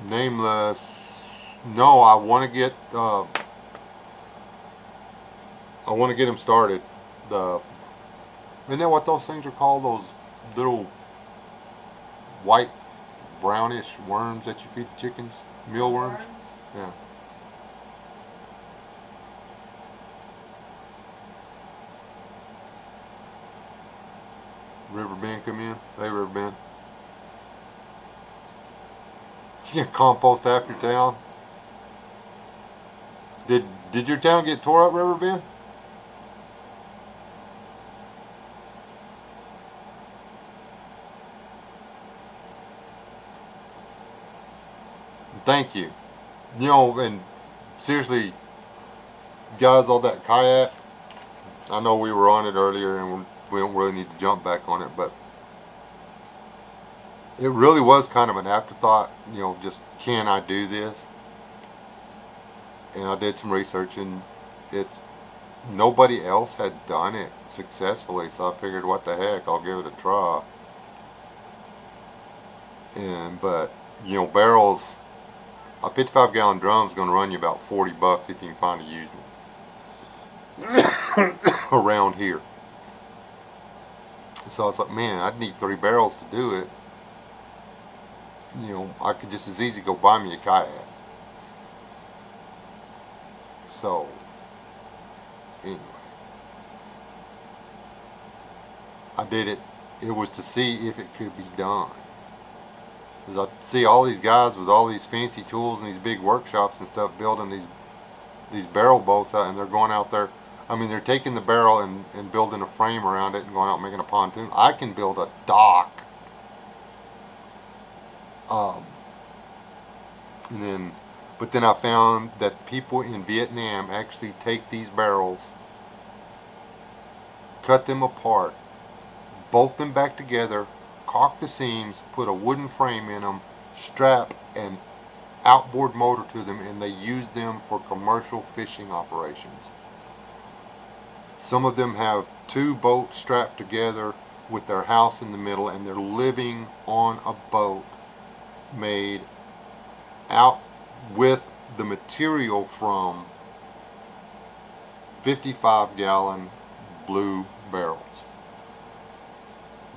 Nameless. No, I want to get him started. Isn't that what those things are called? Those little white, brownish worms that you feed the chickens? Mealworms? Yeah. Riverbend come in? Hey, Riverbend. You can compost half your town. Did your town get tore up, Riverbend? Thank you. You know, and seriously, guys, all that kayak, I know we were on it earlier and we don't really need to jump back on it, but it really was kind of an afterthought, you know, just, can I do this? And I did some research, and nobody else had done it successfully, so I figured, what the heck, I'll give it a try. But you know, barrels, a 55-gallon drum is going to run you about $40 if you can find a used one around here. So I was like, man, I'd need 3 barrels to do it. you know, I could just as easy go buy me a kayak. So, anyway, I did it. It was to see if it could be done. Because I see all these guys with all these fancy tools and these big workshops and stuff building these barrel boats out, and they're going out there. I mean, they're taking the barrel and building a frame around it and going out and making a pontoon. I can build a dock. But then I found that people in Vietnam actually take these barrels, cut them apart, bolt them back together, caulk the seams, put a wooden frame in them, strap an outboard motor to them, and they use them for commercial fishing operations. Some of them have 2 boats strapped together with their house in the middle, and they're living on a boat made out with the material from 55-gallon blue barrels.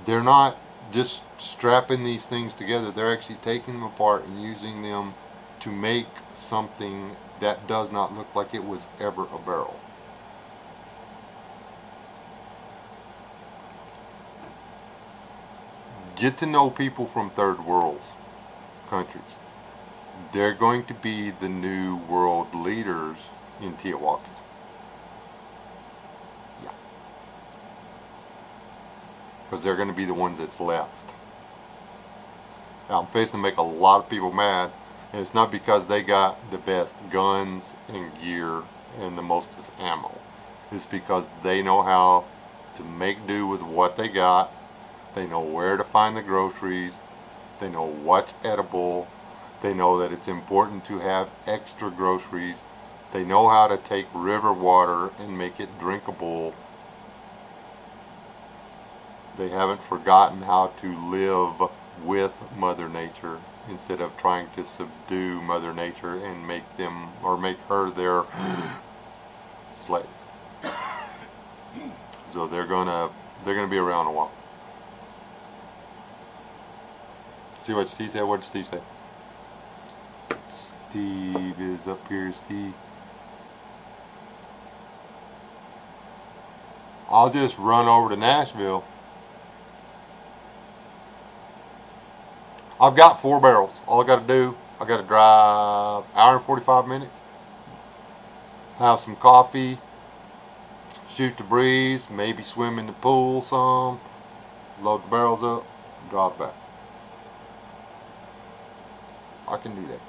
They're not just strapping these things together, they're actually taking them apart and using them to make something that does not look like it was ever a barrel. Get to know people from third world countries. They're going to be the new world leaders in Tiahuanaco. Yeah. Because they're going to be the ones that's left. Now, I'm facing to make a lot of people mad, and it's not because they got the best guns and gear and the mostest ammo. It's because they know how to make do with what they got. They know where to find the groceries. They know what's edible. They know that it's important to have extra groceries. They know how to take river water and make it drinkable. They haven't forgotten how to live with Mother Nature instead of trying to subdue Mother Nature and make her their slave. So they're gonna be around a while. See what Steve said? What did Steve say? Steve is up here, Steve. I'll just run over to Nashville. I've got 4 barrels. All I got to do, I got to drive an hour and 45 minutes, have some coffee, shoot the breeze, maybe swim in the pool some, load the barrels up, drop back. I can do that.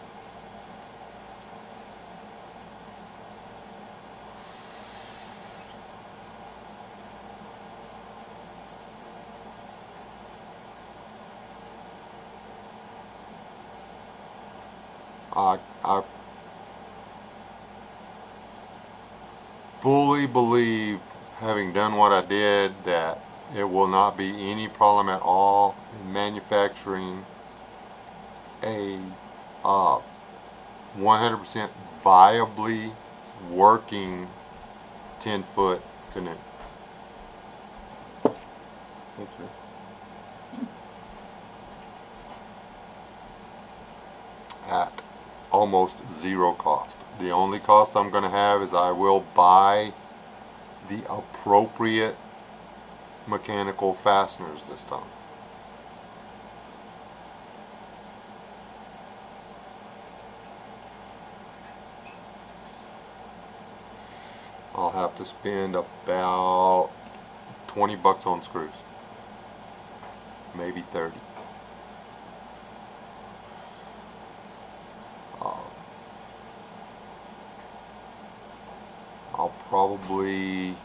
I fully believe, having done what I did, that it will not be any problem at all in manufacturing a 100% viably working 10-foot canoe. At almost zero cost. The only cost I'm going to have is I will buy the appropriate mechanical fasteners this time. I'll have to spend about 20 bucks on screws, maybe 30. I'll probably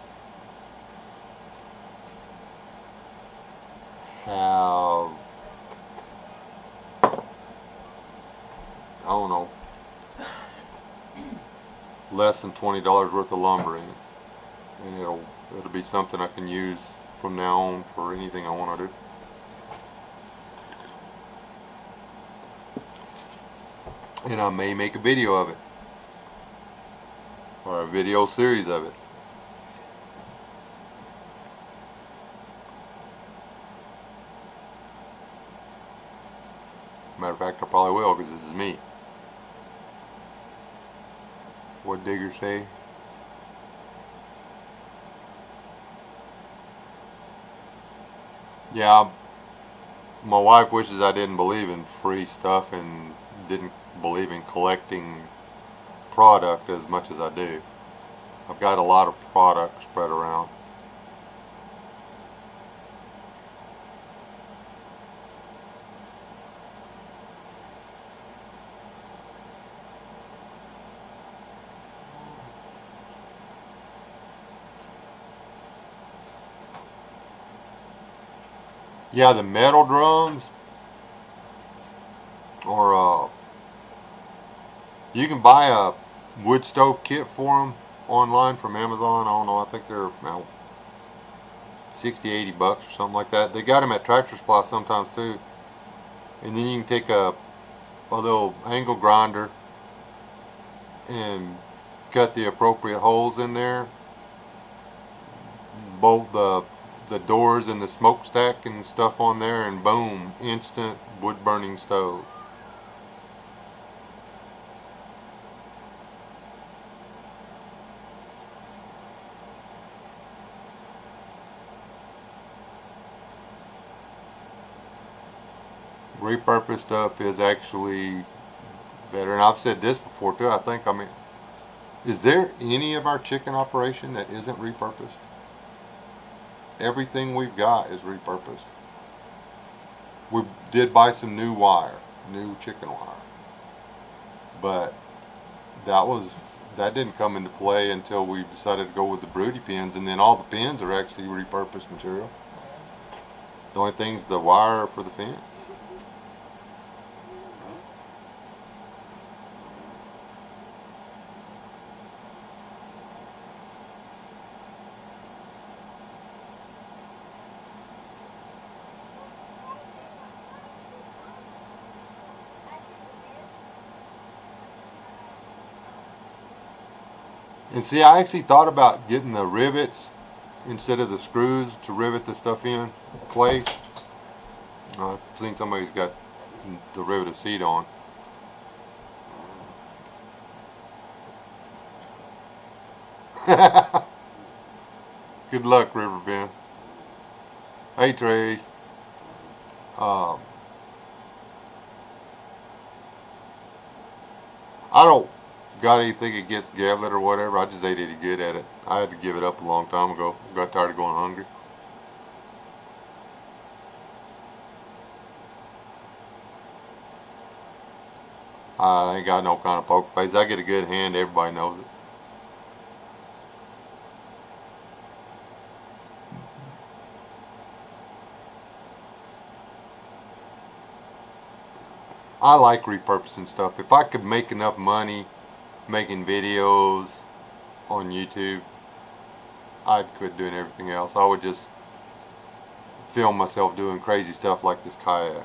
have, I don't know, less than $20 worth of lumber in it, and it'll be something I can use from now on for anything I want to do. And I may make a video of it, or a video series of it. Matter of fact, probably will because this is me. What Digger say? Yeah, my wife wishes I didn't believe in free stuff and didn't believe in collecting product as much as I do. I've got a lot of product spread around. Yeah, the metal drums, or you can buy a wood stove kit for them online from Amazon. I don't know, I think they're about 60, 80 bucks or something like that. They got them at Tractor Supply sometimes too. And then you can take a little angle grinder and cut the appropriate holes in there, bolt the doors and the smokestack and stuff on there, and boom, instant wood burning stove. Repurposed stuff is actually better, and I've said this before too. I mean, is there any of our chicken operation that isn't repurposed? Everything we've got is repurposed. We did buy some new wire, new chicken wire, but that didn't come into play until we decided to go with the broody pins, and then all the pins are actually repurposed material. The only thing's the wire for the fence. And see, I actually thought about getting the rivets instead of the screws to rivet the stuff in place. I've seen somebody's got the riveted seat on. Good luck, Riverbend. Hey, Trey. I don't got anything against Gablet or whatever. I just ain't any good at it. I had to give it up a long time ago. Got tired of going hungry. I ain't got no kind of poker face. I get a good hand. Everybody knows it. I like repurposing stuff. If I could make enough money making videos on YouTube, I'd quit doing everything else. I would just film myself doing crazy stuff like this kayak.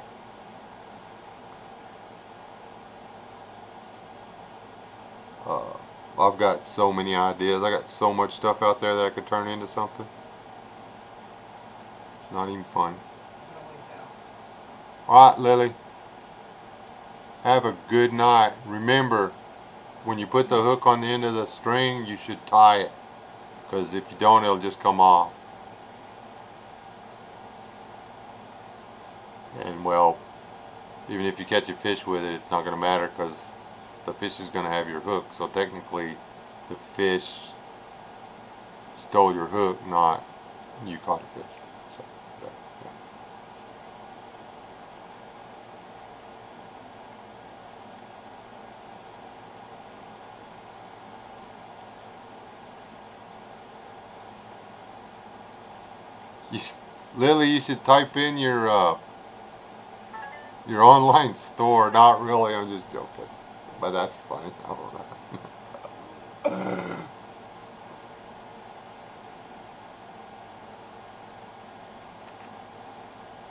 I've got so many ideas. I got so much stuff out there that I could turn into something. It's not even fun. Alright, Lily. Have a good night. Remember, when you put the hook on the end of the string, you should tie it. Because if you don't, it'll just come off. And well, even if you catch a fish with it, it's not going to matter because the fish is going to have your hook. So technically, the fish stole your hook, not you caught a fish. So, yeah. Lily, you should type in your online store. Not really, I'm just joking. But that's fine. I don't know.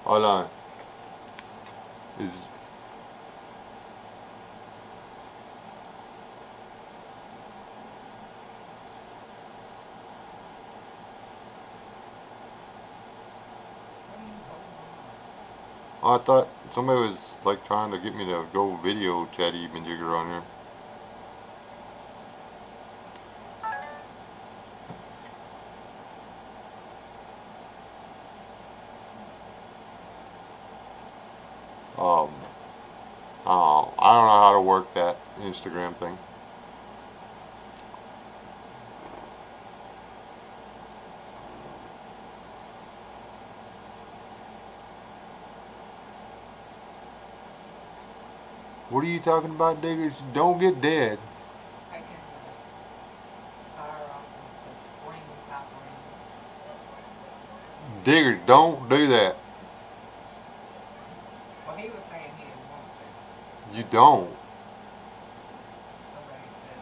Hold on. I thought somebody was like trying to get me to go video Chatty Jigger on here. I don't know how to work that Instagram thing. What are you talking about, Diggers? Don't get dead. I can fire off the spring top rings. Diggers, don't do that. Well, he was saying he didn't want to. You don't. Somebody said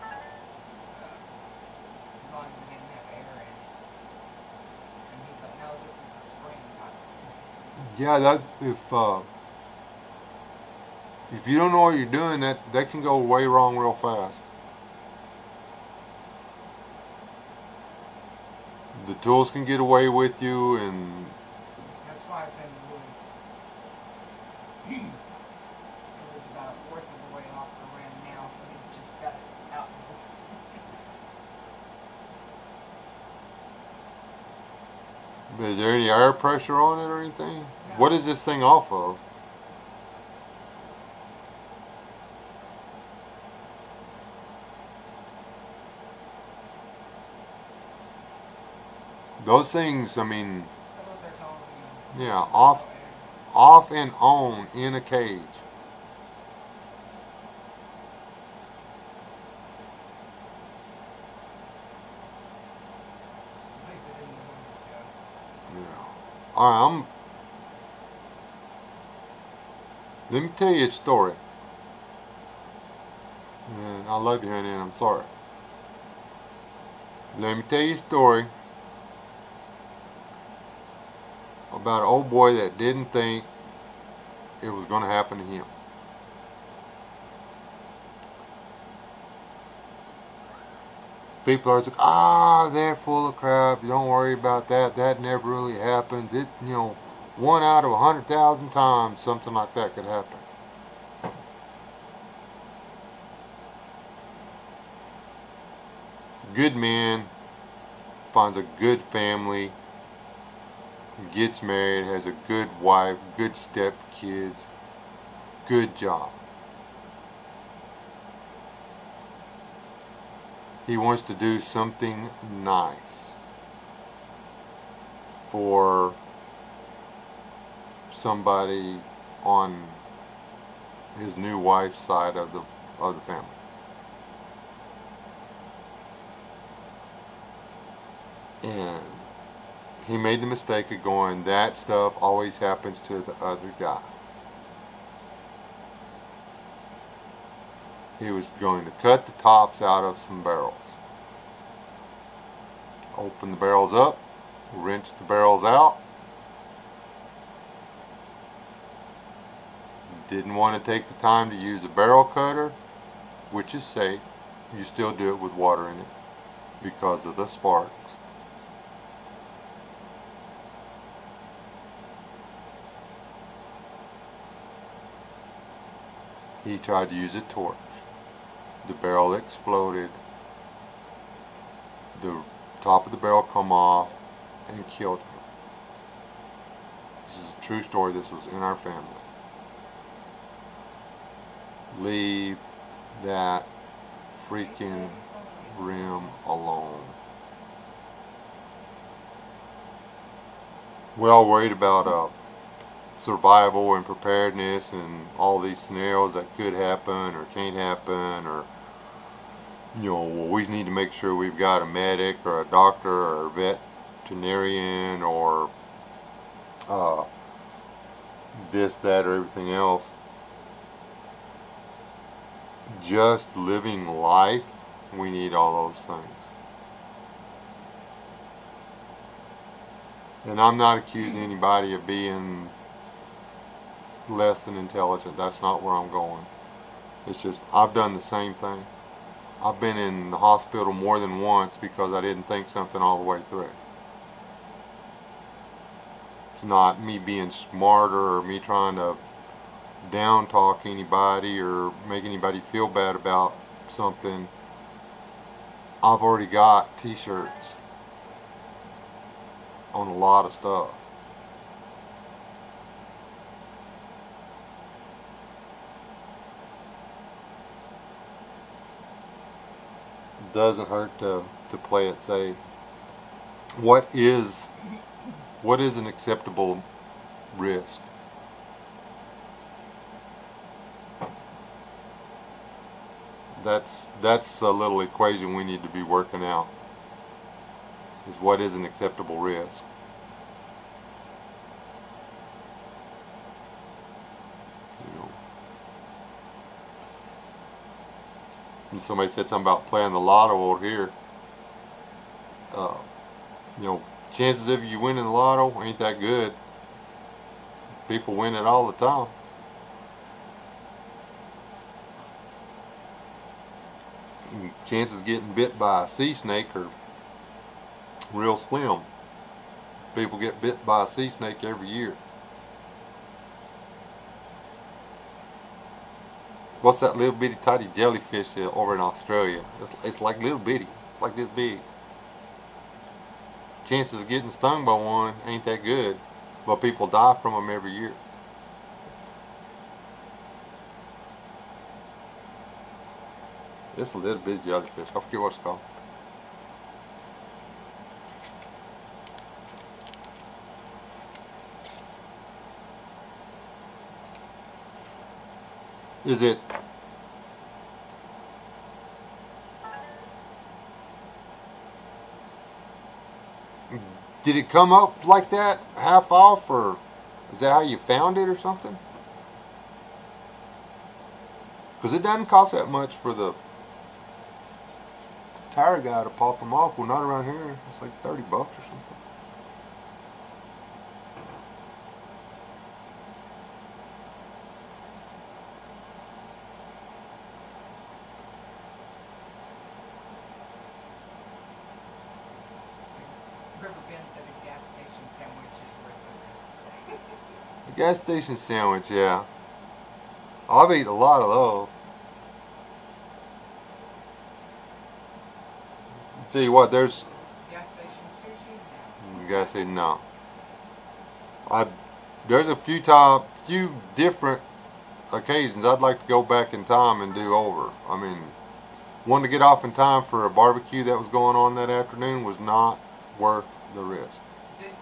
that as long as it didn't have air in it. And he's like, no, this is the spring top ring. Yeah, that if you don't know what you're doing, that can go way wrong real fast. The tools can get away with you, and That's why it's in the woods. Because it's about a fourth of the way off the rim now, so he's just got it out. is there any air pressure on it or anything? What is this thing off of? Those things, I mean, That's what they're telling me. yeah, off and on in a cage. Leave it in the woods, yeah. Yeah. Alright, let me tell you a story. And I love you, honey, and I'm sorry. Let me tell you a story about an old boy that didn't think it was going to happen to him. People are like, they're full of crap. Don't worry about that. That never really happens. It, 1 out of 100,000 times something like that could happen. Good man finds a good family, gets married, has a good wife, good stepkids, good job. He wants to do something nice for somebody on his new wife's side of the family. And he made the mistake of going, that stuff always happens to the other guy. He was going to cut the tops out of some barrels. Open the barrels up, wrench the barrels out. Didn't want to take the time to use a barrel cutter, which is safe. You still do it with water in it because of the sparks. He tried to use a torch. The barrel exploded. The top of the barrel come off and killed him. This is a true story. This was in our family. Leave that freaking rim alone. We're all worried about survival and preparedness and all these scenarios that could happen or can't happen, or we need to make sure we've got a medic or a doctor or a veterinarian or this, that, or everything else. Just living life, we need all those things. And I'm not accusing anybody of being less than intelligent. That's not where I'm going. It's just I've done the same thing. I've been in the hospital more than once because I didn't think something all the way through. It's not me being smarter or me trying to down talk anybody or make anybody feel bad about something. I've already got t-shirts on a lot of stuff. Doesn't hurt to play it safe. What is an acceptable risk? That's a little equation we need to be working out. Is what is an acceptable risk? You know. And somebody said something about playing the lotto over here. You know, chances of you winning the lotto ain't that good. People win it all the time. And chances of getting bit by a sea snake are real slim. People get bit by a sea snake every year. What's that little bitty tiny jellyfish over in Australia? It's like little bitty. It's like this big. Chances of getting stung by one ain't that good, but people die from them every year. It's a little bitty jellyfish. I forget what it's called. Is it did it come up like that, half off, or is that how you found it or something? Because it doesn't cost that much for the tire guy to pop them off. Well, not around here. It's like $30 or something. Gas station sandwich, yeah. I've eaten a lot of those. I'll tell you what, there's Gas station sushi? you gotta say no. There's a few different occasions I'd like to go back in time and do over. I mean, one to get off in time for a barbecue that was going on that afternoon was not worth the risk. Didn't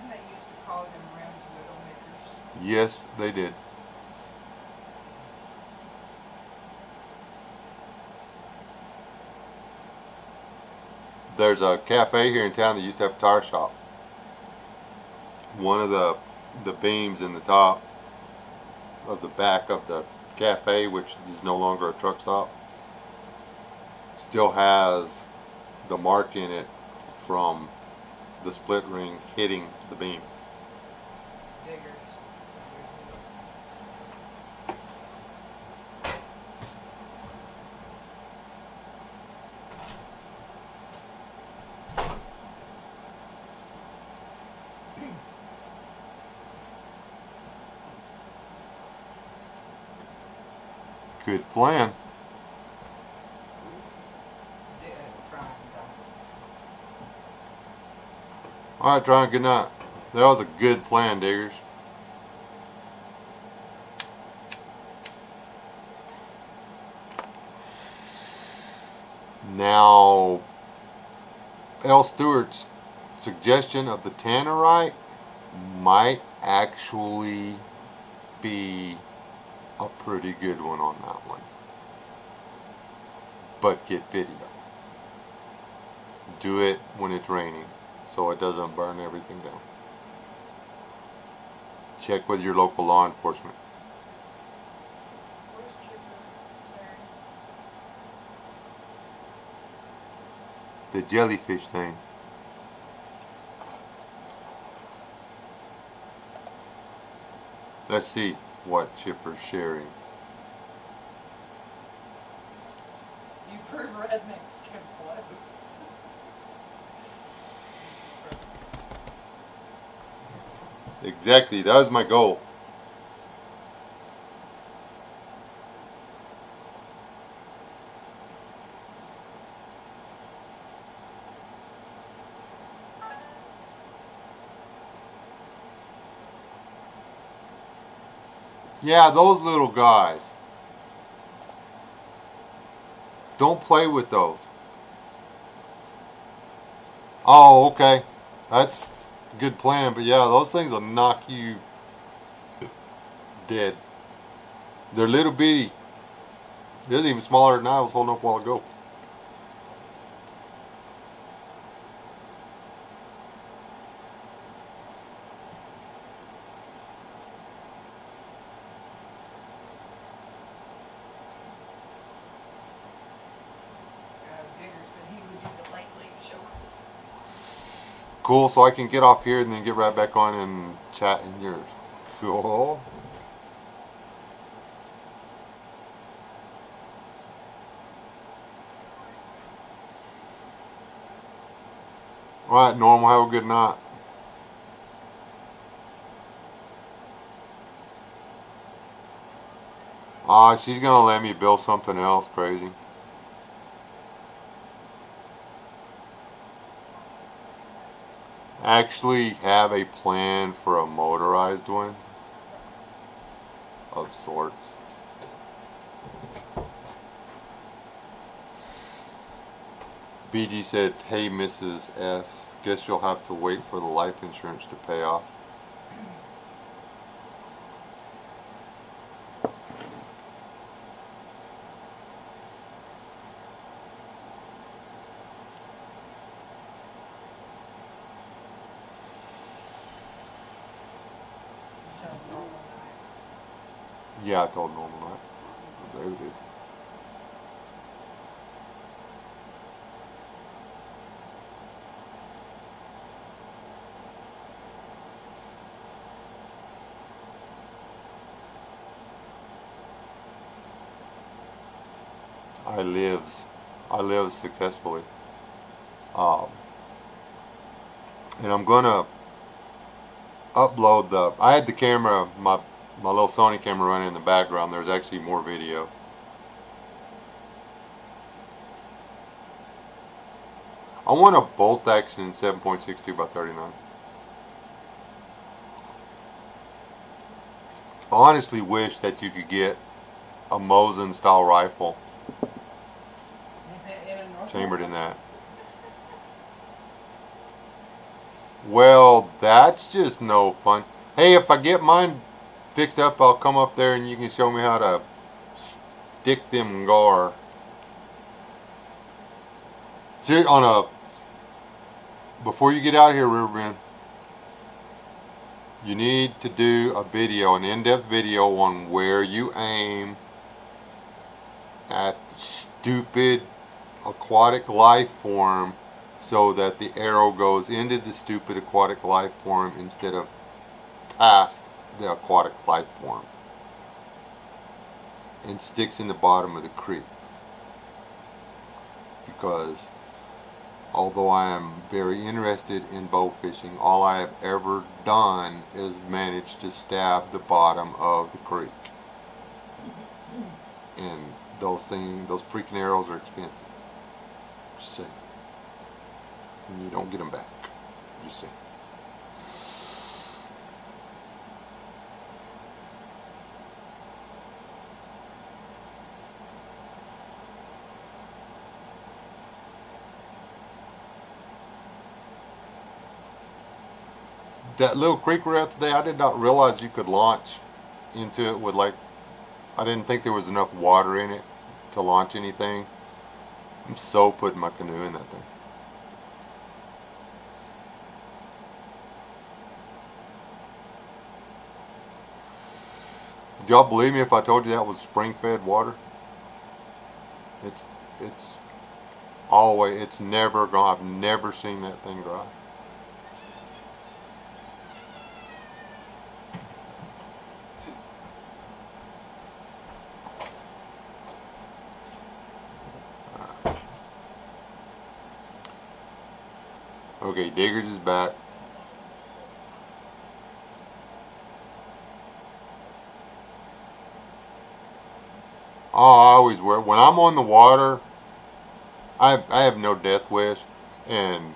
they used to call them rims widow makers? Yes, they did. There's a cafe here in town that used to have a tire shop. One of the beams in the top of the back of the cafe, which is no longer a truck stop, still has the mark in it from the split ring hitting the beam. Diggers. Good plan. Alright, Tron, good night. That was a good plan, diggers. Now, L. Stewart's suggestion of the tannerite might actually be a pretty good one on that one. But get video. Do it when it's raining so it doesn't burn everything down. Check with your local law enforcement. The jellyfish thing. Let's see what Chipper's sharing. You prove rednecks can float. Exactly. That was my goal. Yeah, those little guys. Don't play with those. Oh, okay. That's a good plan, but yeah, those things will knock you dead. They're little bitty. They're even smaller than I was holding up a while ago. Digger said he would do the late show. Cool, so I can get off here and then get right back on and chat in yours. Cool. Alright, Normal, have a good night. She's gonna let me build something else crazy. Actually have a plan for a motorized one of sorts. BG said, hey Mrs. S, guess you'll have to wait for the life insurance to pay off. Yeah, I told Normal that. They did. I live successfully. And I'm gonna upload I had the camera, my little Sony camera running in the background. There's actually more video. I want a bolt action in 7.62 by 39. I honestly wish that you could get a Mosin style rifle chambered in that. Well, that's just no fun. Hey, if I get mine fixed up, I'll come up there and you can show me how to stick them gar. Before you get out of here, Riverbend, you need to do a video, an in-depth video on where you aim at the stupid aquatic life form so that the arrow goes into the stupid aquatic life form instead of past the aquatic life form and sticks in the bottom of the creek. Because although I am very interested in bow fishing, all I have ever done is manage to stab the bottom of the creek. And those freaking arrows are expensive. Just saying. And you don't get them back. Just saying. That little creek we're at today, I did not realize you could launch into it with I didn't think there was enough water in it to launch anything. I'm so putting my canoe in that thing. Do y'all believe me if I told you that was spring-fed water? It's always, it's never gone. I've never seen that thing dry. Okay, Diggers is back. Oh, I always wear, when I'm on the water, I have no death wish, and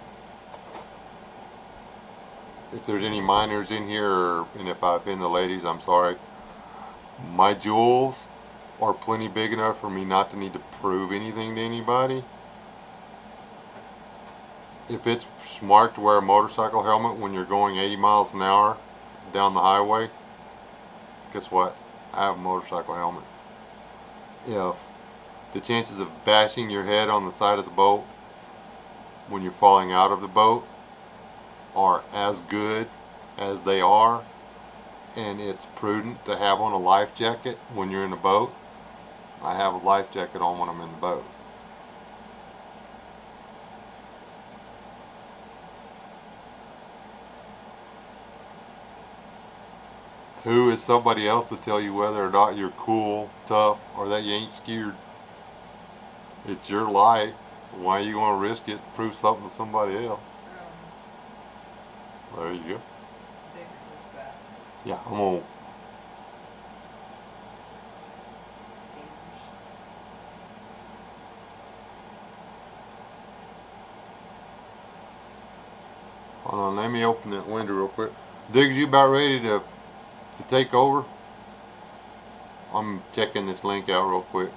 if there's any minors in here, and if I offend the ladies, I'm sorry. My jewels are plenty big enough for me not to need to prove anything to anybody. If it's smart to wear a motorcycle helmet when you're going 80 miles an hour down the highway, guess what? I have a motorcycle helmet. If the chances of bashing your head on the side of the boat when you're falling out of the boat are as good as they are, and it's prudent to have on a life jacket when you're in the boat, I have a life jacket on when I'm in the boat. Who is somebody else to tell you whether or not you're cool, tough, or that you ain't scared? It's your life. Why are you going to risk it to prove something to somebody else? There you go. Yeah, I'm going to... Hold on, let me open that window real quick. Diggs, you about ready to take over? I'm checking this link out real quick.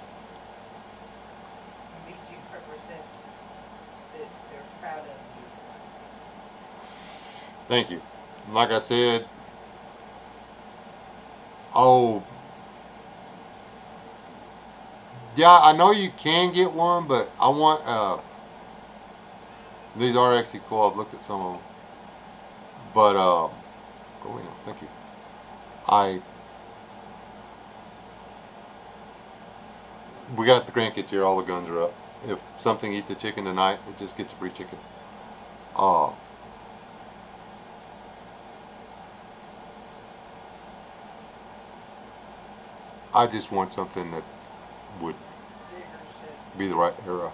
Thank you. Like I said, oh, yeah, I know you can get one, but I want, these are actually cool. I've looked at some of them. But, go away now. Thank you. We got the grandkids here. All the guns are up. If something eats a chicken tonight, it just gets a free chicken. I just want something that would be the right era.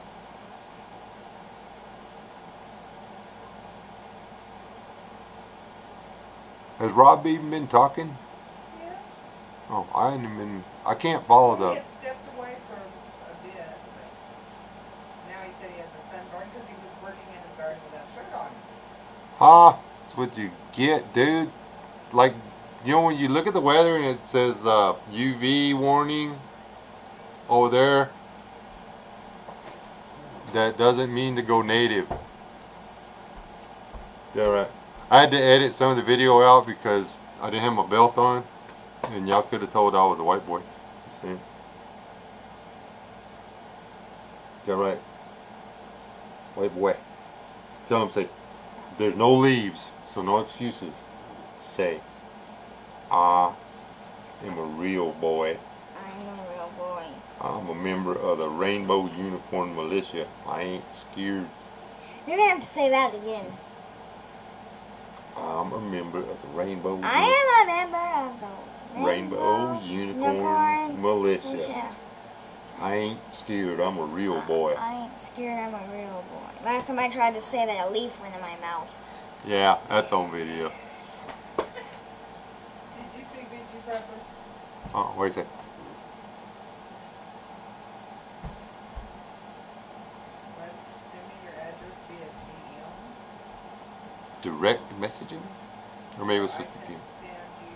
Has Rob even been talking? Yeah. Oh, I hadn't been. I can't follow He the. had stepped away for a bit, but now he said he has a sunburn because he was working in his garden without a shirt on. That's what you get, dude. Like, you know, when you look at the weather and it says UV warning over there, that doesn't mean to go native. Yeah, right. I had to edit some of the video out because I didn't have my belt on, and y'all could have told I was a white boy. See? Yeah, right. White boy. Tell him, say, there's no leaves, so no excuses. Say, I am a real boy. I'm a real boy. I'm a member of the Rainbow Unicorn Militia. I ain't scared. You're gonna have to say that again. I'm a member of the Rainbow I am a member of the Rainbow Unicorn Militia. I ain't scared. I'm a real boy. I ain't scared. I'm a real boy. Last time I tried to say that, a leaf went in my mouth. Yeah, that's on video. Did you see Benji Pepper? Oh, wait a second. Let's send me your address via DM. Direct messaging? Or maybe it's with the I team. can send you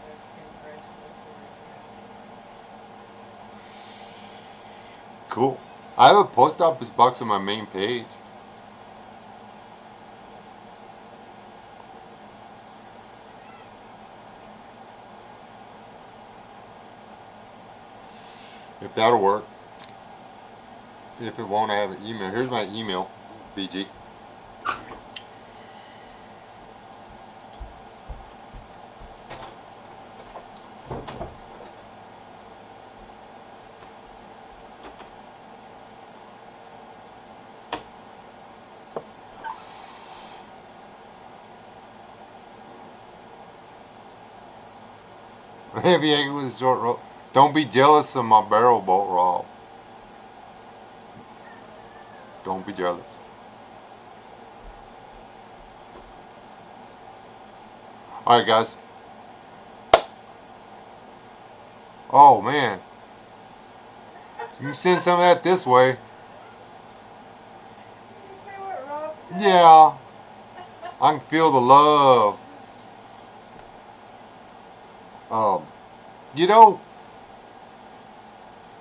the congratulatory. Cool. I have a post office box on my main page. If that'll work. If it won't, I have an email. Here's my email, BG. Heavy anchor with a short rope. Don't be jealous of my barrel bolt, Rob. Don't be jealous. Alright, guys. You can send some of that this way. You see what Rob said? Yeah. I can feel the love. You know,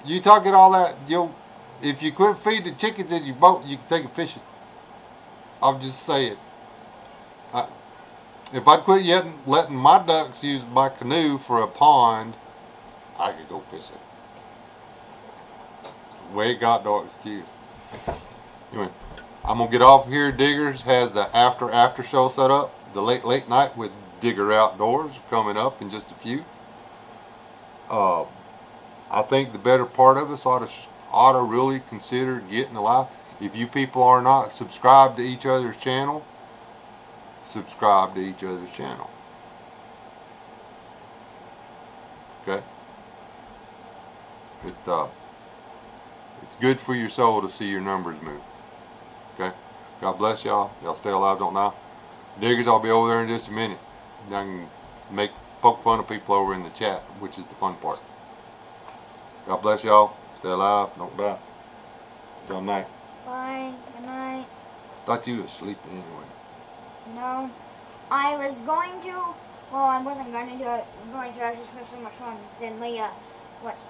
you talking all that, if you quit feeding the chickens in your boat, you can take it fishing. I'm just saying. If I'd quit letting my ducks use my canoe for a pond, I could go fishing. Way it got dark, excuse. Anyway, I'm gonna get off here. Diggers has the after show set up. The late night with Digger Outdoors coming up in just a few. I think the better part of us ought to really consider getting alive. If you people are not subscribed to each other's channel, subscribe to each other's channel. Okay? It's good for your soul to see your numbers move. Okay? God bless y'all. Y'all stay alive, don't die. Diggers, I'll be over there in just a minute. I can poke fun of people over in the chat, which is the fun part. God bless y'all. Stay alive, don't die. Till night. Bye. Good night. Thought you was asleep anyway. No. I was going to. Well, I wasn't going to do it. I was just going to sit on my phone. Then Leah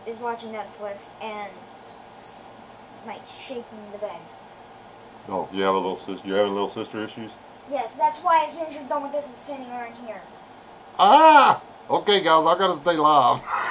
is watching Netflix and like shaking the bed. Oh, you have a little sister. You having little sister issues? Yes, that's why as soon as you're done with this, I'm standing around here. Ah! Okay, guys, I gotta stay live.